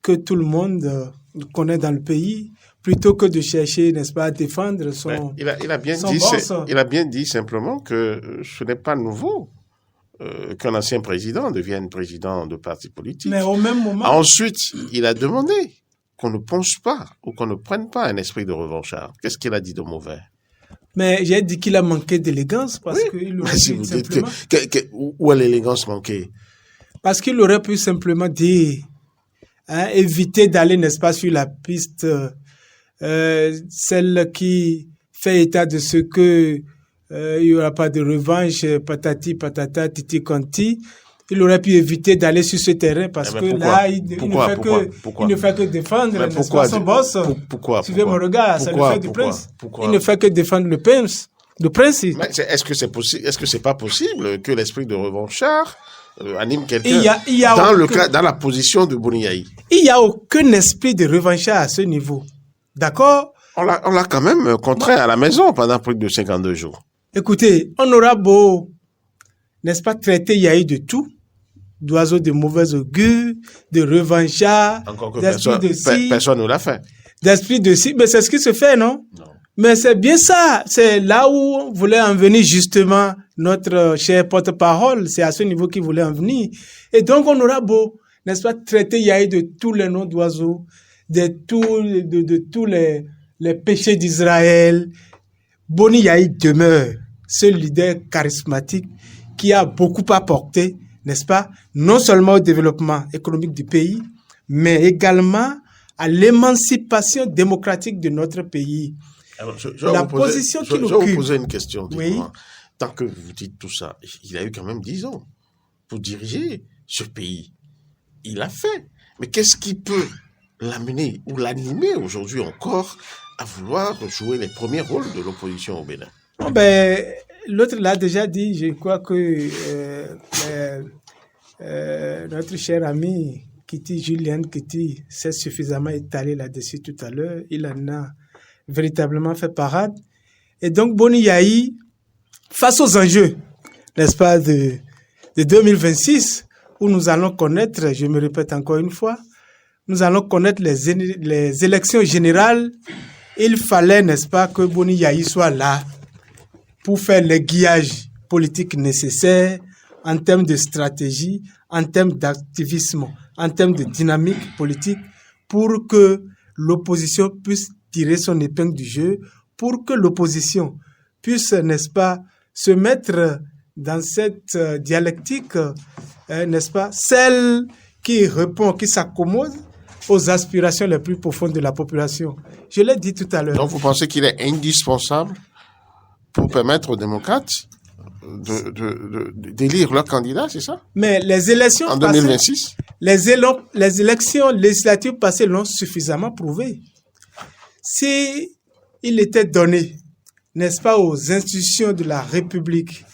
que tout le monde connaît dans le pays, plutôt que de chercher, n'est-ce pas, à défendre son il a bien son dit, boss. il a bien dit simplement que ce n'est pas nouveau qu'un ancien président devienne président de parti politique. Mais au même moment... Ensuite, il a demandé qu'on ne pense pas ou qu'on ne prenne pas un esprit de revanchard. Qu'est-ce qu'il a dit de mauvais? Mais j'ai dit qu'il a manqué d'élégance parce qu'il aurait si pu vous dites simplement... où est l'élégance manquée? Parce qu'il aurait pu simplement dire, éviter d'aller, n'est-ce pas, sur la piste, celle qui fait état de ce que il n'y aura pas de revanche, patati, patata, titi, conti. Il aurait pu éviter d'aller sur ce terrain parce que là, il ne fait que défendre, n'est-ce pas, son boss. Suivez mon regard, ça le fait du prince. Il ne fait que défendre le prince. Est-ce que c'est possible? Est-ce que c'est pas possible que l'esprit de revanchard anime quelqu'un dans la position de Boni-Yayi? Il n'y a aucun esprit de revanchard à ce niveau. D'accord? On l'a quand même contraint à la maison pendant plus de 52 jours. Écoutez, on aura beau, n'est-ce pas, traiter Yayi de tout, d'oiseaux de mauvais augure, de revanchard, personne ne l'a fait. D'esprit de si, mais c'est ce qui se fait, non? Non. Mais c'est bien ça, c'est là où voulait en venir justement notre cher porte-parole, c'est à ce niveau qu'il voulait en venir. Et donc on aura beau, n'est-ce pas, traiter Yayi de tous les noms d'oiseaux, de tous les péchés d'Israël. Boni-Yayi demeure ce leader charismatique qui a beaucoup apporté, n'est-ce pas, non seulement au développement économique du pays, mais également à l'émancipation démocratique de notre pays. Alors, je vais vous poser une question. Oui. Tant que vous dites tout ça, il a eu quand même 10 ans pour diriger ce pays. Il a fait. Mais qu'est-ce qui peut l'amener ou l'animer aujourd'hui encore à vouloir jouer les premiers rôles de l'opposition au Bénin? L'autre l'a déjà dit, je crois que notre cher ami Julien Kiti s'est suffisamment étalé là-dessus tout à l'heure. Il en a véritablement fait parade. Et donc, Boni-Yayi, face aux enjeux, n'est-ce pas, de 2026, où nous allons connaître, je me répète encore une fois, nous allons connaître les élections générales. Il fallait, n'est-ce pas, que Boni-Yayi soit là pour faire l'aiguillage politique nécessaire en termes de stratégie, en termes d'activisme, en termes de dynamique politique, pour que l'opposition puisse tirer son épingle du jeu, pour que l'opposition puisse, n'est-ce pas, se mettre dans cette dialectique, n'est-ce pas, celle qui répond, qui s'accommode aux aspirations les plus profondes de la population. Je l'ai dit tout à l'heure. Donc vous pensez qu'il est indispensable pour permettre aux démocrates d'élire leur candidat, c'est ça? Mais les élections en 2026, les élections législatives passées l'ont suffisamment prouvé. Si il était donné, n'est-ce pas, aux institutions de la République,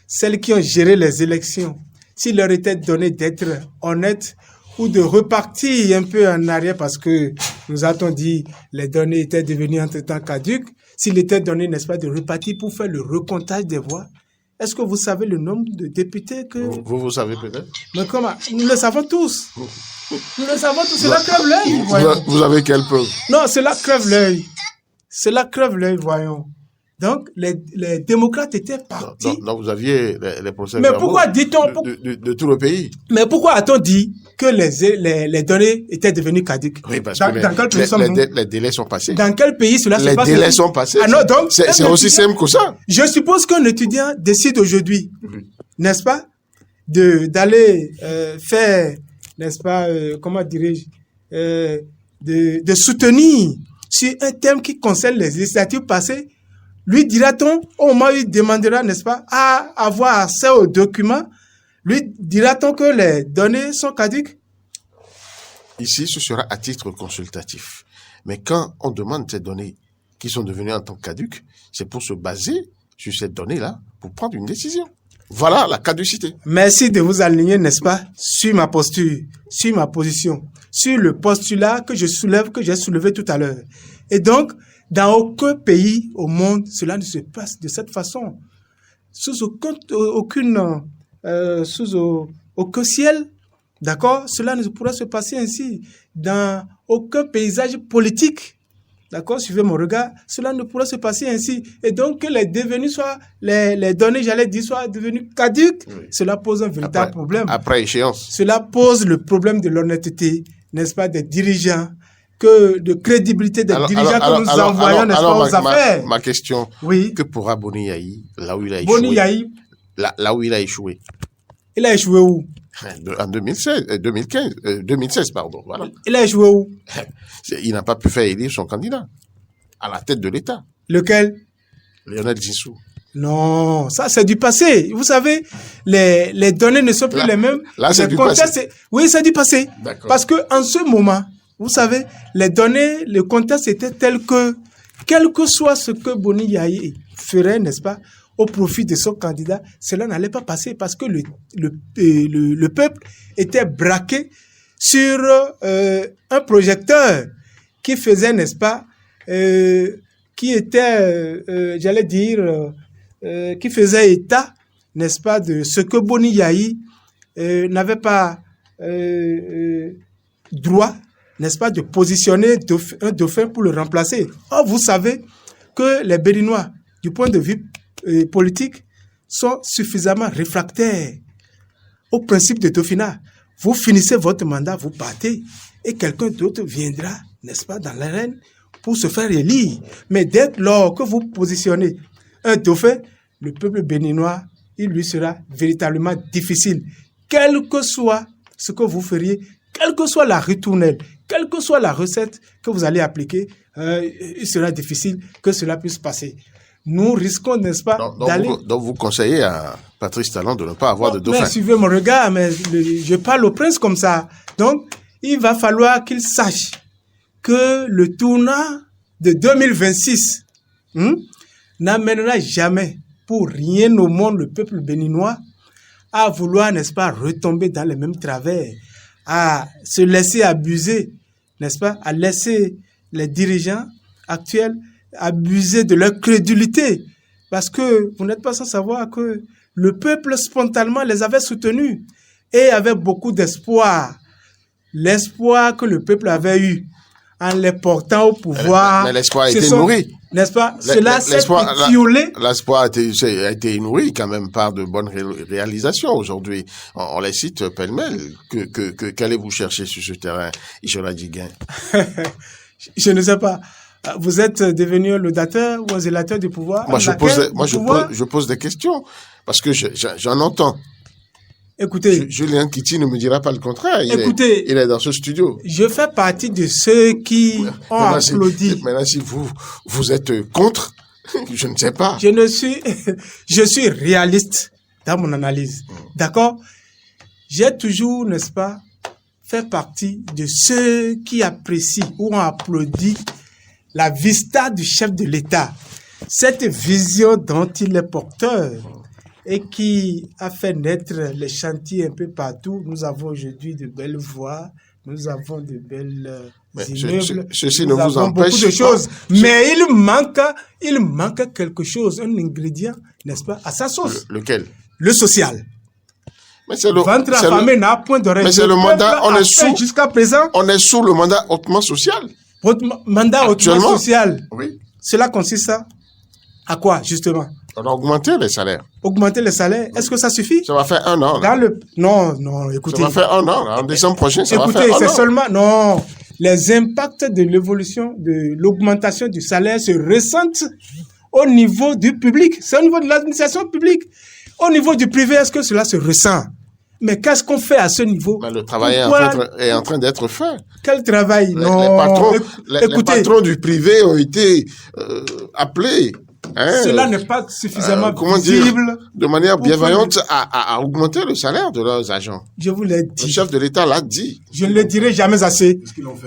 celles qui ont géré les élections, s'il leur était donné d'être honnêtes ou de repartir un peu en arrière parce que, nous a-t-on dit, les données étaient devenues entre-temps caduques, s'il était donné, n'est-ce pas, de repartir pour faire le recomptage des voix. Est-ce que vous savez le nombre de députés que... Vous savez peut-être. Mais comment? Nous le savons tous. Nous le savons tous. Cela crève l'œil. Vous avez quelle preuve? Non, cela crève l'œil. Cela crève l'œil, voyons. Donc, les démocrates étaient partis. Non, vous aviez les procès mais pourquoi dit-on de tout le pays? Mais pourquoi a-t-on dit que les données étaient devenues caduques? Oui, parce que les délais sont passés. Dans quel pays cela se passe? Les délais sont passés. Ah non, donc, c'est aussi simple que ça. Je suppose qu'un étudiant décide aujourd'hui, n'est-ce pas, d'aller faire, n'est-ce pas, comment dirais-je, de soutenir sur un thème qui concerne les législatives passées. Lui dira-t-on, au moment où il demandera, n'est-ce pas, à avoir accès aux documents, lui dira-t-on que les données sont caduques? Ici, ce sera à titre consultatif. Mais quand on demande ces données qui sont devenues en tant que caduques, c'est pour se baser sur ces données-là pour prendre une décision. Voilà la caducité. Merci de vous aligner, n'est-ce pas, sur ma posture, sur ma position, sur le postulat que j'ai soulevé tout à l'heure. Et donc, dans aucun pays au monde, cela ne se passe de cette façon. Sous aucun ciel, d'accord, cela ne pourra se passer ainsi. Dans aucun paysage politique, d'accord, suivez mon regard, cela ne pourra se passer ainsi. Et donc, que les données, j'allais dire, soient devenues caduques, oui. Cela pose un véritable problème. Après échéance. Cela pose le problème de l'honnêteté, n'est-ce pas, des dirigeants, que de crédibilité des dirigeants que nous envoyons, n'est-ce pas, aux affaires. Ma question, oui. Que pourra Boni Yayi, là où il a échoué? Boni Yayi, là où il a échoué. Il a échoué où? En 2016, pardon. Voilà. Il a échoué où? Il n'a pas pu faire élire son candidat à la tête de l'État. Lequel? Lionel Zinsou. Non, ça c'est du passé. Vous savez, les données ne sont plus les mêmes. Là, c'est du passé. Oui, c'est du passé. D'accord. Parce que en ce moment, vous savez, les données, le contexte était tel que, quel que soit ce que Boni Yayi ferait, n'est-ce pas, au profit de son candidat, cela n'allait pas passer parce que le peuple était braqué sur un projecteur qui faisait, n'est-ce pas, qui était, j'allais dire, qui faisait état, n'est-ce pas, de ce que Boni Yayi n'avait pas droit, n'est-ce pas, de positionner un dauphin pour le remplacer. Or, vous savez que les Béninois, du point de vue politique, sont suffisamment réfractaires au principe de dauphinat. Vous finissez votre mandat, vous partez, et quelqu'un d'autre viendra, n'est-ce pas, dans l'arène pour se faire élire. Mais dès lors que vous positionnez un dauphin, le peuple béninois, il lui sera véritablement difficile. Quel que soit ce que vous feriez, quelle que soit la ritournelle, quelle que soit la recette que vous allez appliquer, il sera difficile que cela puisse passer. Nous risquons, n'est-ce pas, d'aller... Donc vous conseillez à Patrice Talon de ne pas avoir de dauphin. Mais suivez mon regard, mais je parle au prince comme ça. Donc, il va falloir qu'il sache que le tournant de 2026 n'amènera jamais pour rien au monde le peuple béninois à vouloir, n'est-ce pas, retomber dans les mêmes travers, à se laisser abuser, n'est-ce pas, à laisser les dirigeants actuels abuser de leur crédulité. Parce que vous n'êtes pas sans savoir que le peuple spontanément les avait soutenus et avait beaucoup d'espoir. L'espoir que le peuple avait eu en les portant au pouvoir. Mais l'espoir a été nourri. N'est-ce pas? Cela s'est étiolé. L'espoir a été nourri quand même par de bonnes réalisations aujourd'hui. On les cite pêle-mêle. Qu'allez-vous chercher sur ce terrain, Ishola Djiguin? Je ne sais pas. Vous êtes devenu un laudateur ou un zélateur du pouvoir? Moi, je pose des questions parce que j'en entends. Écoutez, Julien Kitty ne me dira pas le contraire. Il est dans ce studio. Je fais partie de ceux qui ont applaudi. Maintenant, si vous êtes contre, je ne sais pas. Je suis réaliste dans mon analyse. D'accord? J'ai toujours, n'est-ce pas, fait partie de ceux qui apprécient ou ont applaudi la vista du chef de l'État. Cette vision dont il est porteur et qui a fait naître les chantiers un peu partout. Nous avons aujourd'hui de belles voies, nous avons de belles immeubles, ceci ne vous empêche beaucoup de choses. Mais il manque quelque chose, un ingrédient, n'est-ce pas, à sa sauce. Lequel? Le social. Mais c'est le ventre affamé n'a point d'oreille. Mais c'est le mandat, jusqu'à présent. On est sous le mandat hautement social. Mandat hautement social. Oui. Cela consiste à quoi, justement? On a augmenté les salaires. Augmenter les salaires, est-ce que ça suffit? Ça va faire 1 an. Non, écoutez. Ça va faire 1 an. En décembre prochain, ça va faire 1 an. Écoutez, c'est seulement... Non, les impacts de l'évolution, de l'augmentation du salaire se ressentent au niveau du public. C'est au niveau de l'administration publique. Au niveau du privé, est-ce que cela se ressent? Mais qu'est-ce qu'on fait à ce niveau? Le travail est en train d'être fait. Quel travail? Les patrons du privé ont été appelés. Cela n'est pas suffisamment visible. De manière bienveillante à augmenter le salaire de leurs agents. Je vous l'ai dit. Le chef de l'État l'a dit. Je ne le dirai jamais assez.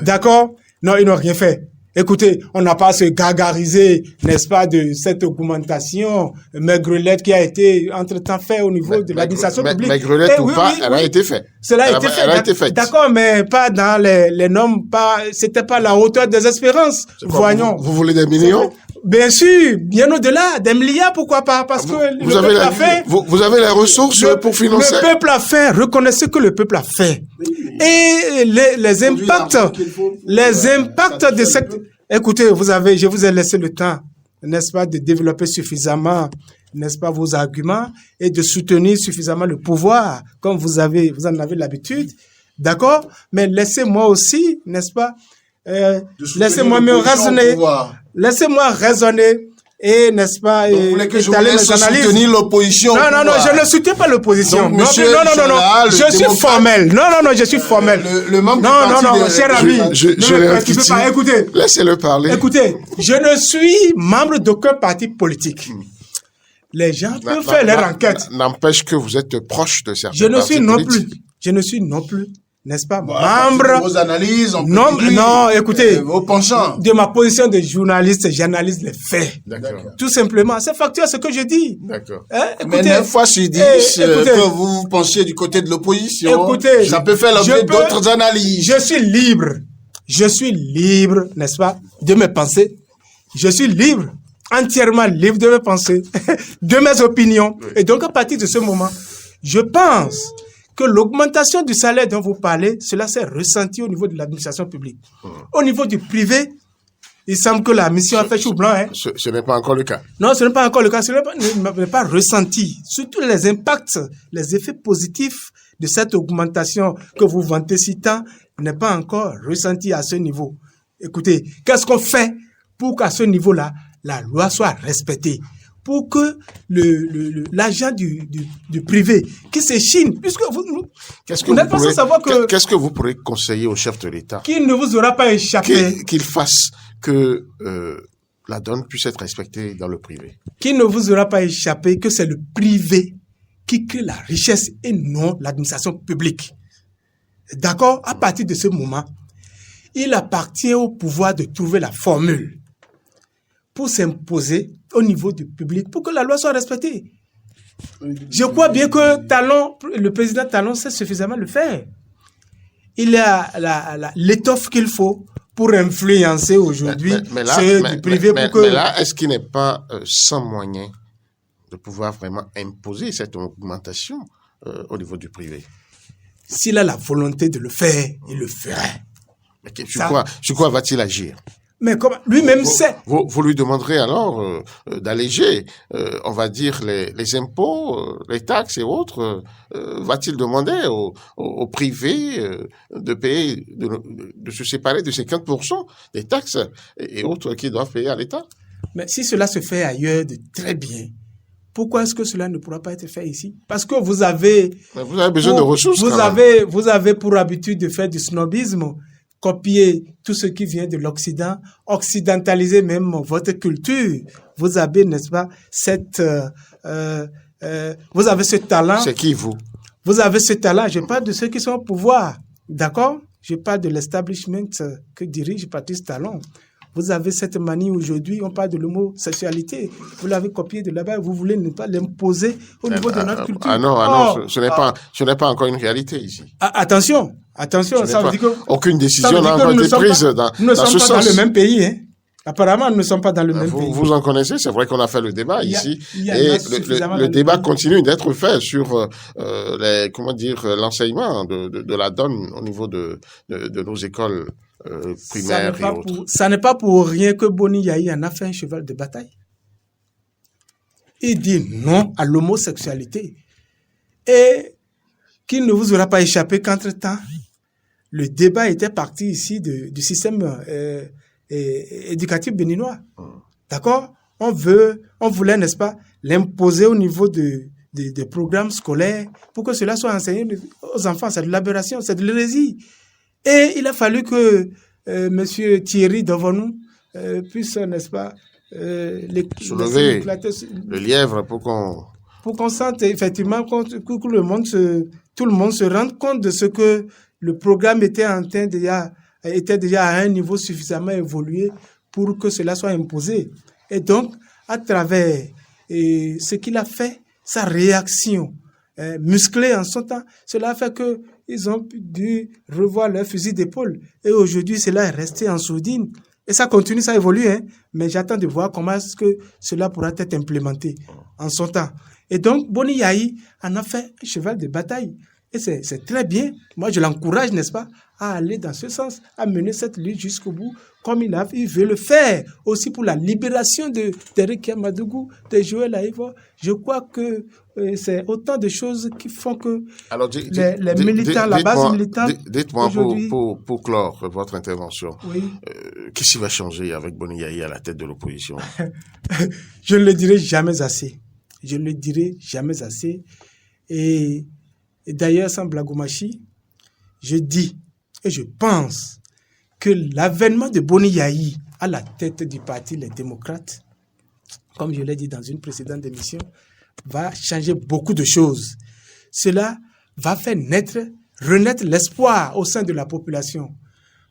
D'accord? Non, ils n'ont rien fait. Écoutez, on n'a pas à se gargariser, n'est-ce pas, de cette augmentation maigrelette qui a été entre-temps faite au niveau de l'administration publique. Maigrelette ou pas, elle a été faite. Cela a été fait. D'accord, mais pas dans les normes, c'était pas la hauteur des espérances. Voyons. Vous voulez des millions? Bien sûr, bien au-delà, des milliards, pourquoi pas? Parce que vous avez les ressources pour financer. Le peuple a fait, reconnaissez que le peuple a fait. Et les impacts de cette... Écoutez, je vous ai laissé le temps, n'est-ce pas, de développer suffisamment, n'est-ce pas, vos arguments et de soutenir suffisamment le pouvoir, comme vous en avez l'habitude. D'accord? Mais laissez-moi aussi, n'est-ce pas, laissez-moi me raisonner. Laissez-moi raisonner. Et, n'est-ce pas, donc, vous voulez que je vous étaler laisse mes analyses. soutenir l'opposition? Non, je ne soutiens pas l'opposition. Donc, monsieur, non, je suis formel. Non, je suis formel. Le membre non, cher ami. Écoutez. Laissez-le parler. Écoutez, je ne suis membre d'aucun parti politique. Les gens peuvent faire leur enquête. N'empêche que vous êtes proche de certains Je ne suis non politiques. plus. Je ne suis non plus. N'est-ce pas, membre. Vos analyses, non, écoutez. Vos penchants. De ma position de journaliste, j'analyse les faits. D'accord. Tout simplement. C'est factuel ce que je dis. D'accord. Mais 9 fois sur 10, que vous pensiez du côté de l'opposition, écoutez, ça peut faire l'objet d'autres analyses. Je suis libre, n'est-ce pas, de mes pensées. Je suis libre, entièrement libre de mes pensées, de mes opinions. Et donc, à partir de ce moment, je pense que l'augmentation du salaire dont vous parlez, cela s'est ressenti au niveau de l'administration publique. Au niveau du privé, il semble que la mission a fait chou blanc. Ce n'est pas encore le cas. Non, ce n'est pas encore le cas. Ce n'est pas ressenti. Surtout les impacts, les effets positifs de cette augmentation que vous vantez si tant n'est pas encore ressenti à ce niveau. Écoutez, qu'est-ce qu'on fait pour qu'à ce niveau-là, la loi soit respectée? Pour que l'agent du privé qui s'échine, puisque vous n'êtes pas sans savoir que... Qu'est-ce que vous pourrez conseiller au chef de l'État? Qu'il ne vous aura pas échappé. Qu'il fasse que la donne puisse être respectée dans le privé. Qu'il ne vous aura pas échappé que c'est le privé qui crée la richesse et non l'administration publique. D'accord? À partir de ce moment, il appartient au pouvoir de trouver la formule pour s'imposer au niveau du public, pour que la loi soit respectée. Je crois bien que le président Talon sait suffisamment le faire. Il a l'étoffe qu'il faut pour influencer aujourd'hui ceux du privé. Mais là, est-ce qu'il n'est pas sans moyen de pouvoir vraiment imposer cette augmentation au niveau du privé? S'il a la volonté de le faire, il le ferait. Mais sur quoi va-t-il agir? Mais comment lui-même sait. Vous lui demanderez alors d'alléger, on va dire, les impôts, les taxes et autres. Va-t-il demander au privé de payer, de se séparer de 50% des taxes et autres qu'ils doivent payer à l'État? Mais si cela se fait ailleurs de très bien, pourquoi est-ce que cela ne pourra pas être fait ici? Parce que vous avez besoin de ressources. Vous avez pour habitude de faire du snobisme, copier tout ce qui vient de l'Occident, occidentaliser même votre culture. Vous avez, n'est-ce pas, vous avez ce talent. C'est qui, vous? Vous avez ce talent. Je parle de ceux qui sont au pouvoir. D'accord? Je parle de l'establishment que dirige Patrice Talon. Vous avez cette manie aujourd'hui, on parle de l'homosexualité. Vous l'avez copié de là-bas, vous voulez ne pas l'imposer au niveau de notre culture. Non, ce n'est pas encore une réalité ici. Attention, ça veut dire que... Aucune décision n'a encore été prise dans ce sens. Nous ne sommes pas dans le même pays, hein. Apparemment, nous ne sommes pas dans le même pays. Vous en connaissez, c'est vrai qu'on a fait le débat ici. Et le débat continue d'être fait sur l'enseignement de la donne au niveau de nos écoles primaires et autres. Ça n'est pas pour rien que Boni Yayi en a fait un cheval de bataille. Il dit non à l'homosexualité. Et qu'il ne vous aura pas échappé qu'entre-temps, le débat était parti ici du système éducatif béninois. D'accord? On voulait, n'est-ce pas, l'imposer au niveau des programmes scolaires pour que cela soit enseigné aux enfants. C'est de l'aberration, c'est de l'hérésie. Et il a fallu que Monsieur Thierry devant nous puisse, n'est-ce pas, soulever le lièvre pour qu'on sente effectivement que tout le monde se rende compte de ce que le programme était déjà à un niveau suffisamment évolué pour que cela soit imposé. Et donc, à travers ce qu'il a fait, sa réaction musclée en son temps, cela a fait qu'ils ont dû revoir leur fusil d'épaule. Et aujourd'hui, cela est resté en sourdine. Et ça continue, ça évolue, hein. Mais j'attends de voir comment est-ce que cela pourra être implémenté en son temps. Et donc, Boni Yayi en a fait un cheval de bataille. Et c'est très bien. Moi, je l'encourage, n'est-ce pas, à aller dans ce sens, à mener cette lutte jusqu'au bout, comme il veut le faire. Aussi pour la libération d'Eric Madougou, de Joël Aïvo. Je crois que c'est autant de choses qui font que alors, les militants, la base militante... Dites-moi, pour clore votre intervention, oui. Qu'est-ce qui va changer avec Boni Yayi à la tête de l'opposition? Je ne le dirai jamais assez. Je ne le dirai jamais assez. Et d'ailleurs, sans blagomachi, je dis et je pense que l'avènement de Boni Yayi à la tête du parti Les Démocrates, comme je l'ai dit dans une précédente émission, va changer beaucoup de choses. Cela va faire renaître l'espoir au sein de la population.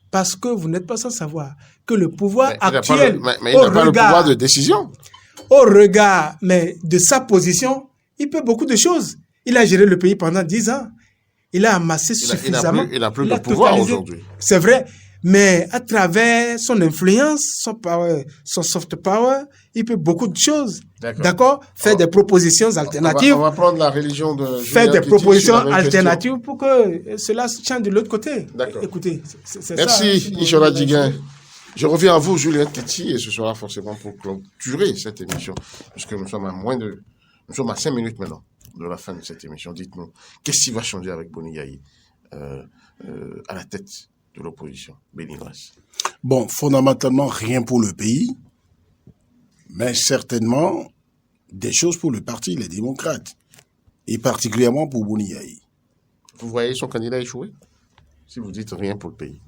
Parce que vous n'êtes pas sans savoir que le pouvoir actuel... Mais il n'a pas le pouvoir de décision. Au regard de sa position, il peut beaucoup de choses. Il a géré le pays pendant 10 ans. Il a amassé suffisamment. Il n'a plus de pouvoir aujourd'hui. C'est vrai. Mais à travers son influence, son power, son soft power, il peut beaucoup de choses. D'accord? Faire des propositions alternatives. On va prendre la religion de faire des propositions alternatives pour que cela change de l'autre côté. D'accord. Écoutez, c'est merci, ça. Merci, Ishola Diguin. Je reviens à vous, Julien Titi, et ce sera forcément pour clôturer cette émission, puisque nous sommes à 5 minutes maintenant de la fin de cette émission. Dites-nous, qu'est-ce qui va changer avec Boni Yayi à la tête de l'opposition? Bénigras. Bon, fondamentalement, rien pour le pays, mais certainement des choses pour le parti, les démocrates, et particulièrement pour Boni Yayi. Vous voyez son candidat échouer? Si vous dites rien pour le pays.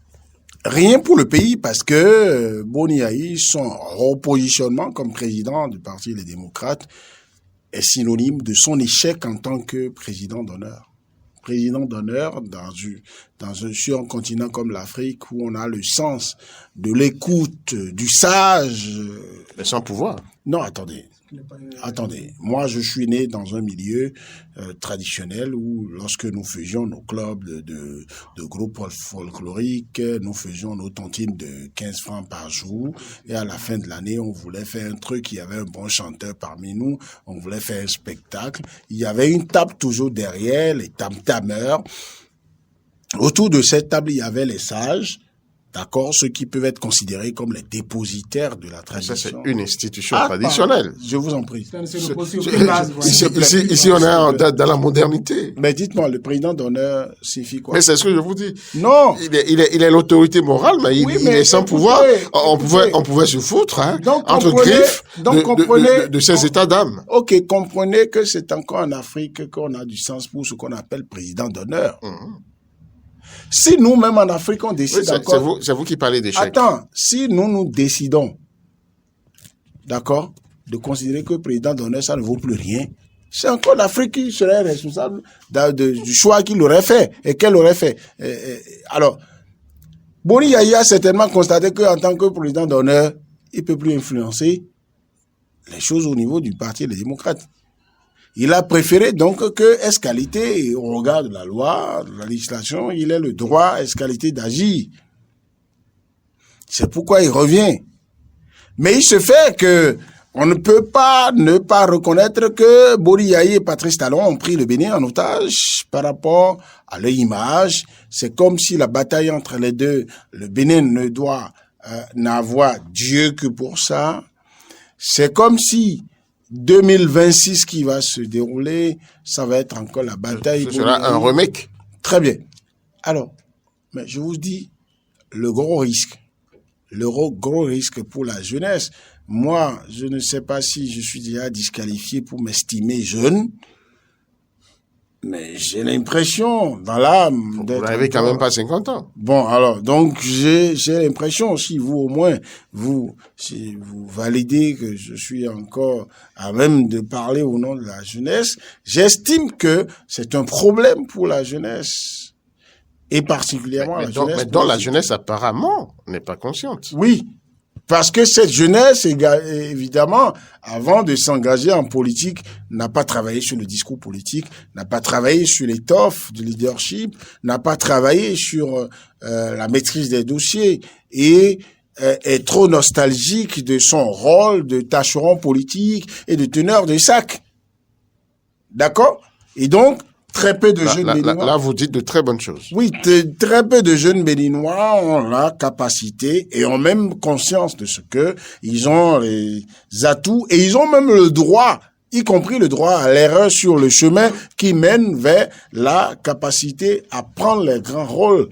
Rien pour le pays parce que Boni Yayi, son repositionnement comme président du Parti des démocrates est synonyme de son échec en tant que président d'honneur. Président d'honneur sur un continent comme l'Afrique où on a le sens de l'écoute, du sage. Mais sans pouvoir. Non, attendez. Moi, je suis né dans un milieu traditionnel où, lorsque nous faisions nos clubs de groupes folkloriques, nous faisions nos tontines de 15 francs par jour. Et à la fin de l'année, on voulait faire un truc. Il y avait un bon chanteur parmi nous. On voulait faire un spectacle. Il y avait une table toujours derrière, les tam-tameurs. Autour de cette table, il y avait les sages. D'accord, ceux qui peuvent être considérés comme les dépositaires de la tradition. Ça, c'est une institution traditionnelle. Je vous en prie. Ici, on est dans la modernité. Mais dites-moi, le président d'honneur signifie quoi? Mais c'est ce que je vous dis. Non. Il est l'autorité morale, mais il est sans pouvoir. On pouvait se foutre, entre griffes de ces états d'âme. Ok, comprenez que c'est encore en Afrique qu'on a du sens pour ce qu'on appelle président d'honneur. Si nous-mêmes en Afrique, on décide encore... C'est vous qui parlez d'échec. Attends, si nous décidons, d'accord, de considérer que le président d'honneur, ça ne vaut plus rien, c'est encore l'Afrique qui serait responsable du choix qu'il aurait fait et qu'elle aurait fait. Alors, Boni Yayi a certainement constaté qu'en tant que président d'honneur, il ne peut plus influencer les choses au niveau du Parti des démocrates. Il a préféré donc que ès-qualité, au regard de la loi, de la législation, il ait le droit ès-qualité d'agir. C'est pourquoi il revient. Mais il se fait que on ne peut pas ne pas reconnaître que Boni Yayi et Patrice Talon ont pris le Bénin en otage par rapport à leur image. C'est comme si la bataille entre les deux, le Bénin ne doit n'avoir Dieu que pour ça. C'est comme si 2026 qui va se dérouler, ça va être encore la bataille. Ce sera un remake. Très bien. Alors, mais je vous dis, le gros risque pour la jeunesse, moi, je ne sais pas si je suis déjà disqualifié pour m'estimer jeune, mais j'ai l'impression, dans l'âme... Vous n'avez quand même pas 50 ans. Bon, alors, donc, j'ai l'impression, si vous, au moins, si vous validez que je suis encore à même de parler au nom de la jeunesse, j'estime que c'est un problème pour la jeunesse. Et particulièrement la jeunesse... Mais dont la jeunesse, apparemment, n'est pas consciente. Oui. Parce que cette jeunesse, évidemment, avant de s'engager en politique, n'a pas travaillé sur le discours politique, n'a pas travaillé sur l'étoffe du leadership, n'a pas travaillé sur la maîtrise des dossiers et est trop nostalgique de son rôle de tâcheron politique et de teneur de sac. D'accord? Et donc, très peu de jeunes Béninois. Là, vous dites de très bonnes choses. Oui, très peu de jeunes Béninois ont la capacité et ont même conscience de ce que ils ont les atouts et ils ont même le droit, y compris le droit à l'erreur sur le chemin qui mène vers la capacité à prendre les grands rôles.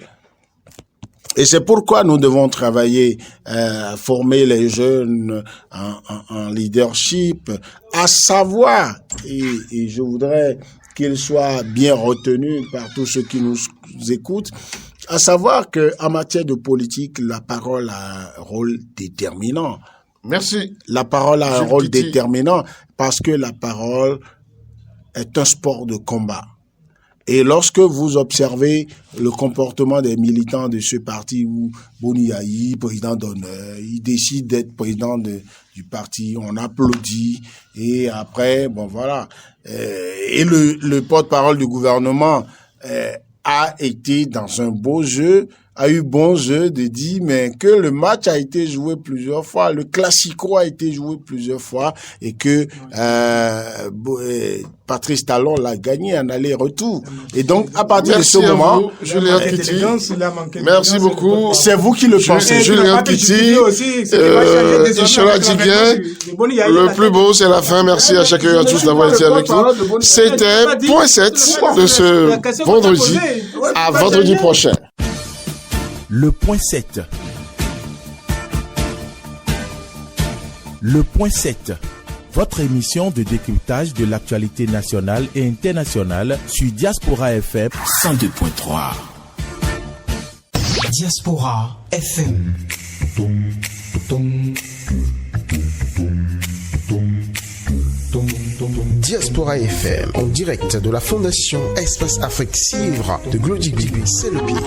Et c'est pourquoi nous devons travailler à former les jeunes en leadership, à savoir, et je voudrais qu'ils soient bien retenus par tous ceux qui nous écoutent, à savoir que en matière de politique, la parole a un rôle déterminant. Merci. La parole a un rôle Kitty. déterminant parce que la parole est un sport de combat. Et lorsque vous observez le comportement des militants de ce parti où Boni Yayi, président d'honneur, il décide d'être président du parti, on applaudit et après, bon voilà. Et le porte-parole du gouvernement a été dans un beau jeu, a eu bon jeu de dire mais que le match a été joué plusieurs fois, le classico a été joué plusieurs fois et que Patrice Talon l'a gagné en aller-retour. Et donc à partir de ce moment, Julien Kitty, merci beaucoup. C'est vous qui le pensez. Julien Kitty, Ishola Tiguen, le plus beau c'est la fin. Merci à chacun et à tous d'avoir été avec nous. C'était point 7 de ce vendredi. À vendredi prochain. Le point 7. Le point 7. Votre émission de décryptage de l'actualité nationale et internationale sur Diaspora FM 102.3. Diaspora FM. Diaspora FM, en direct de la Fondation Espace Afrique Civre de Glody Bibi, c'est le pied.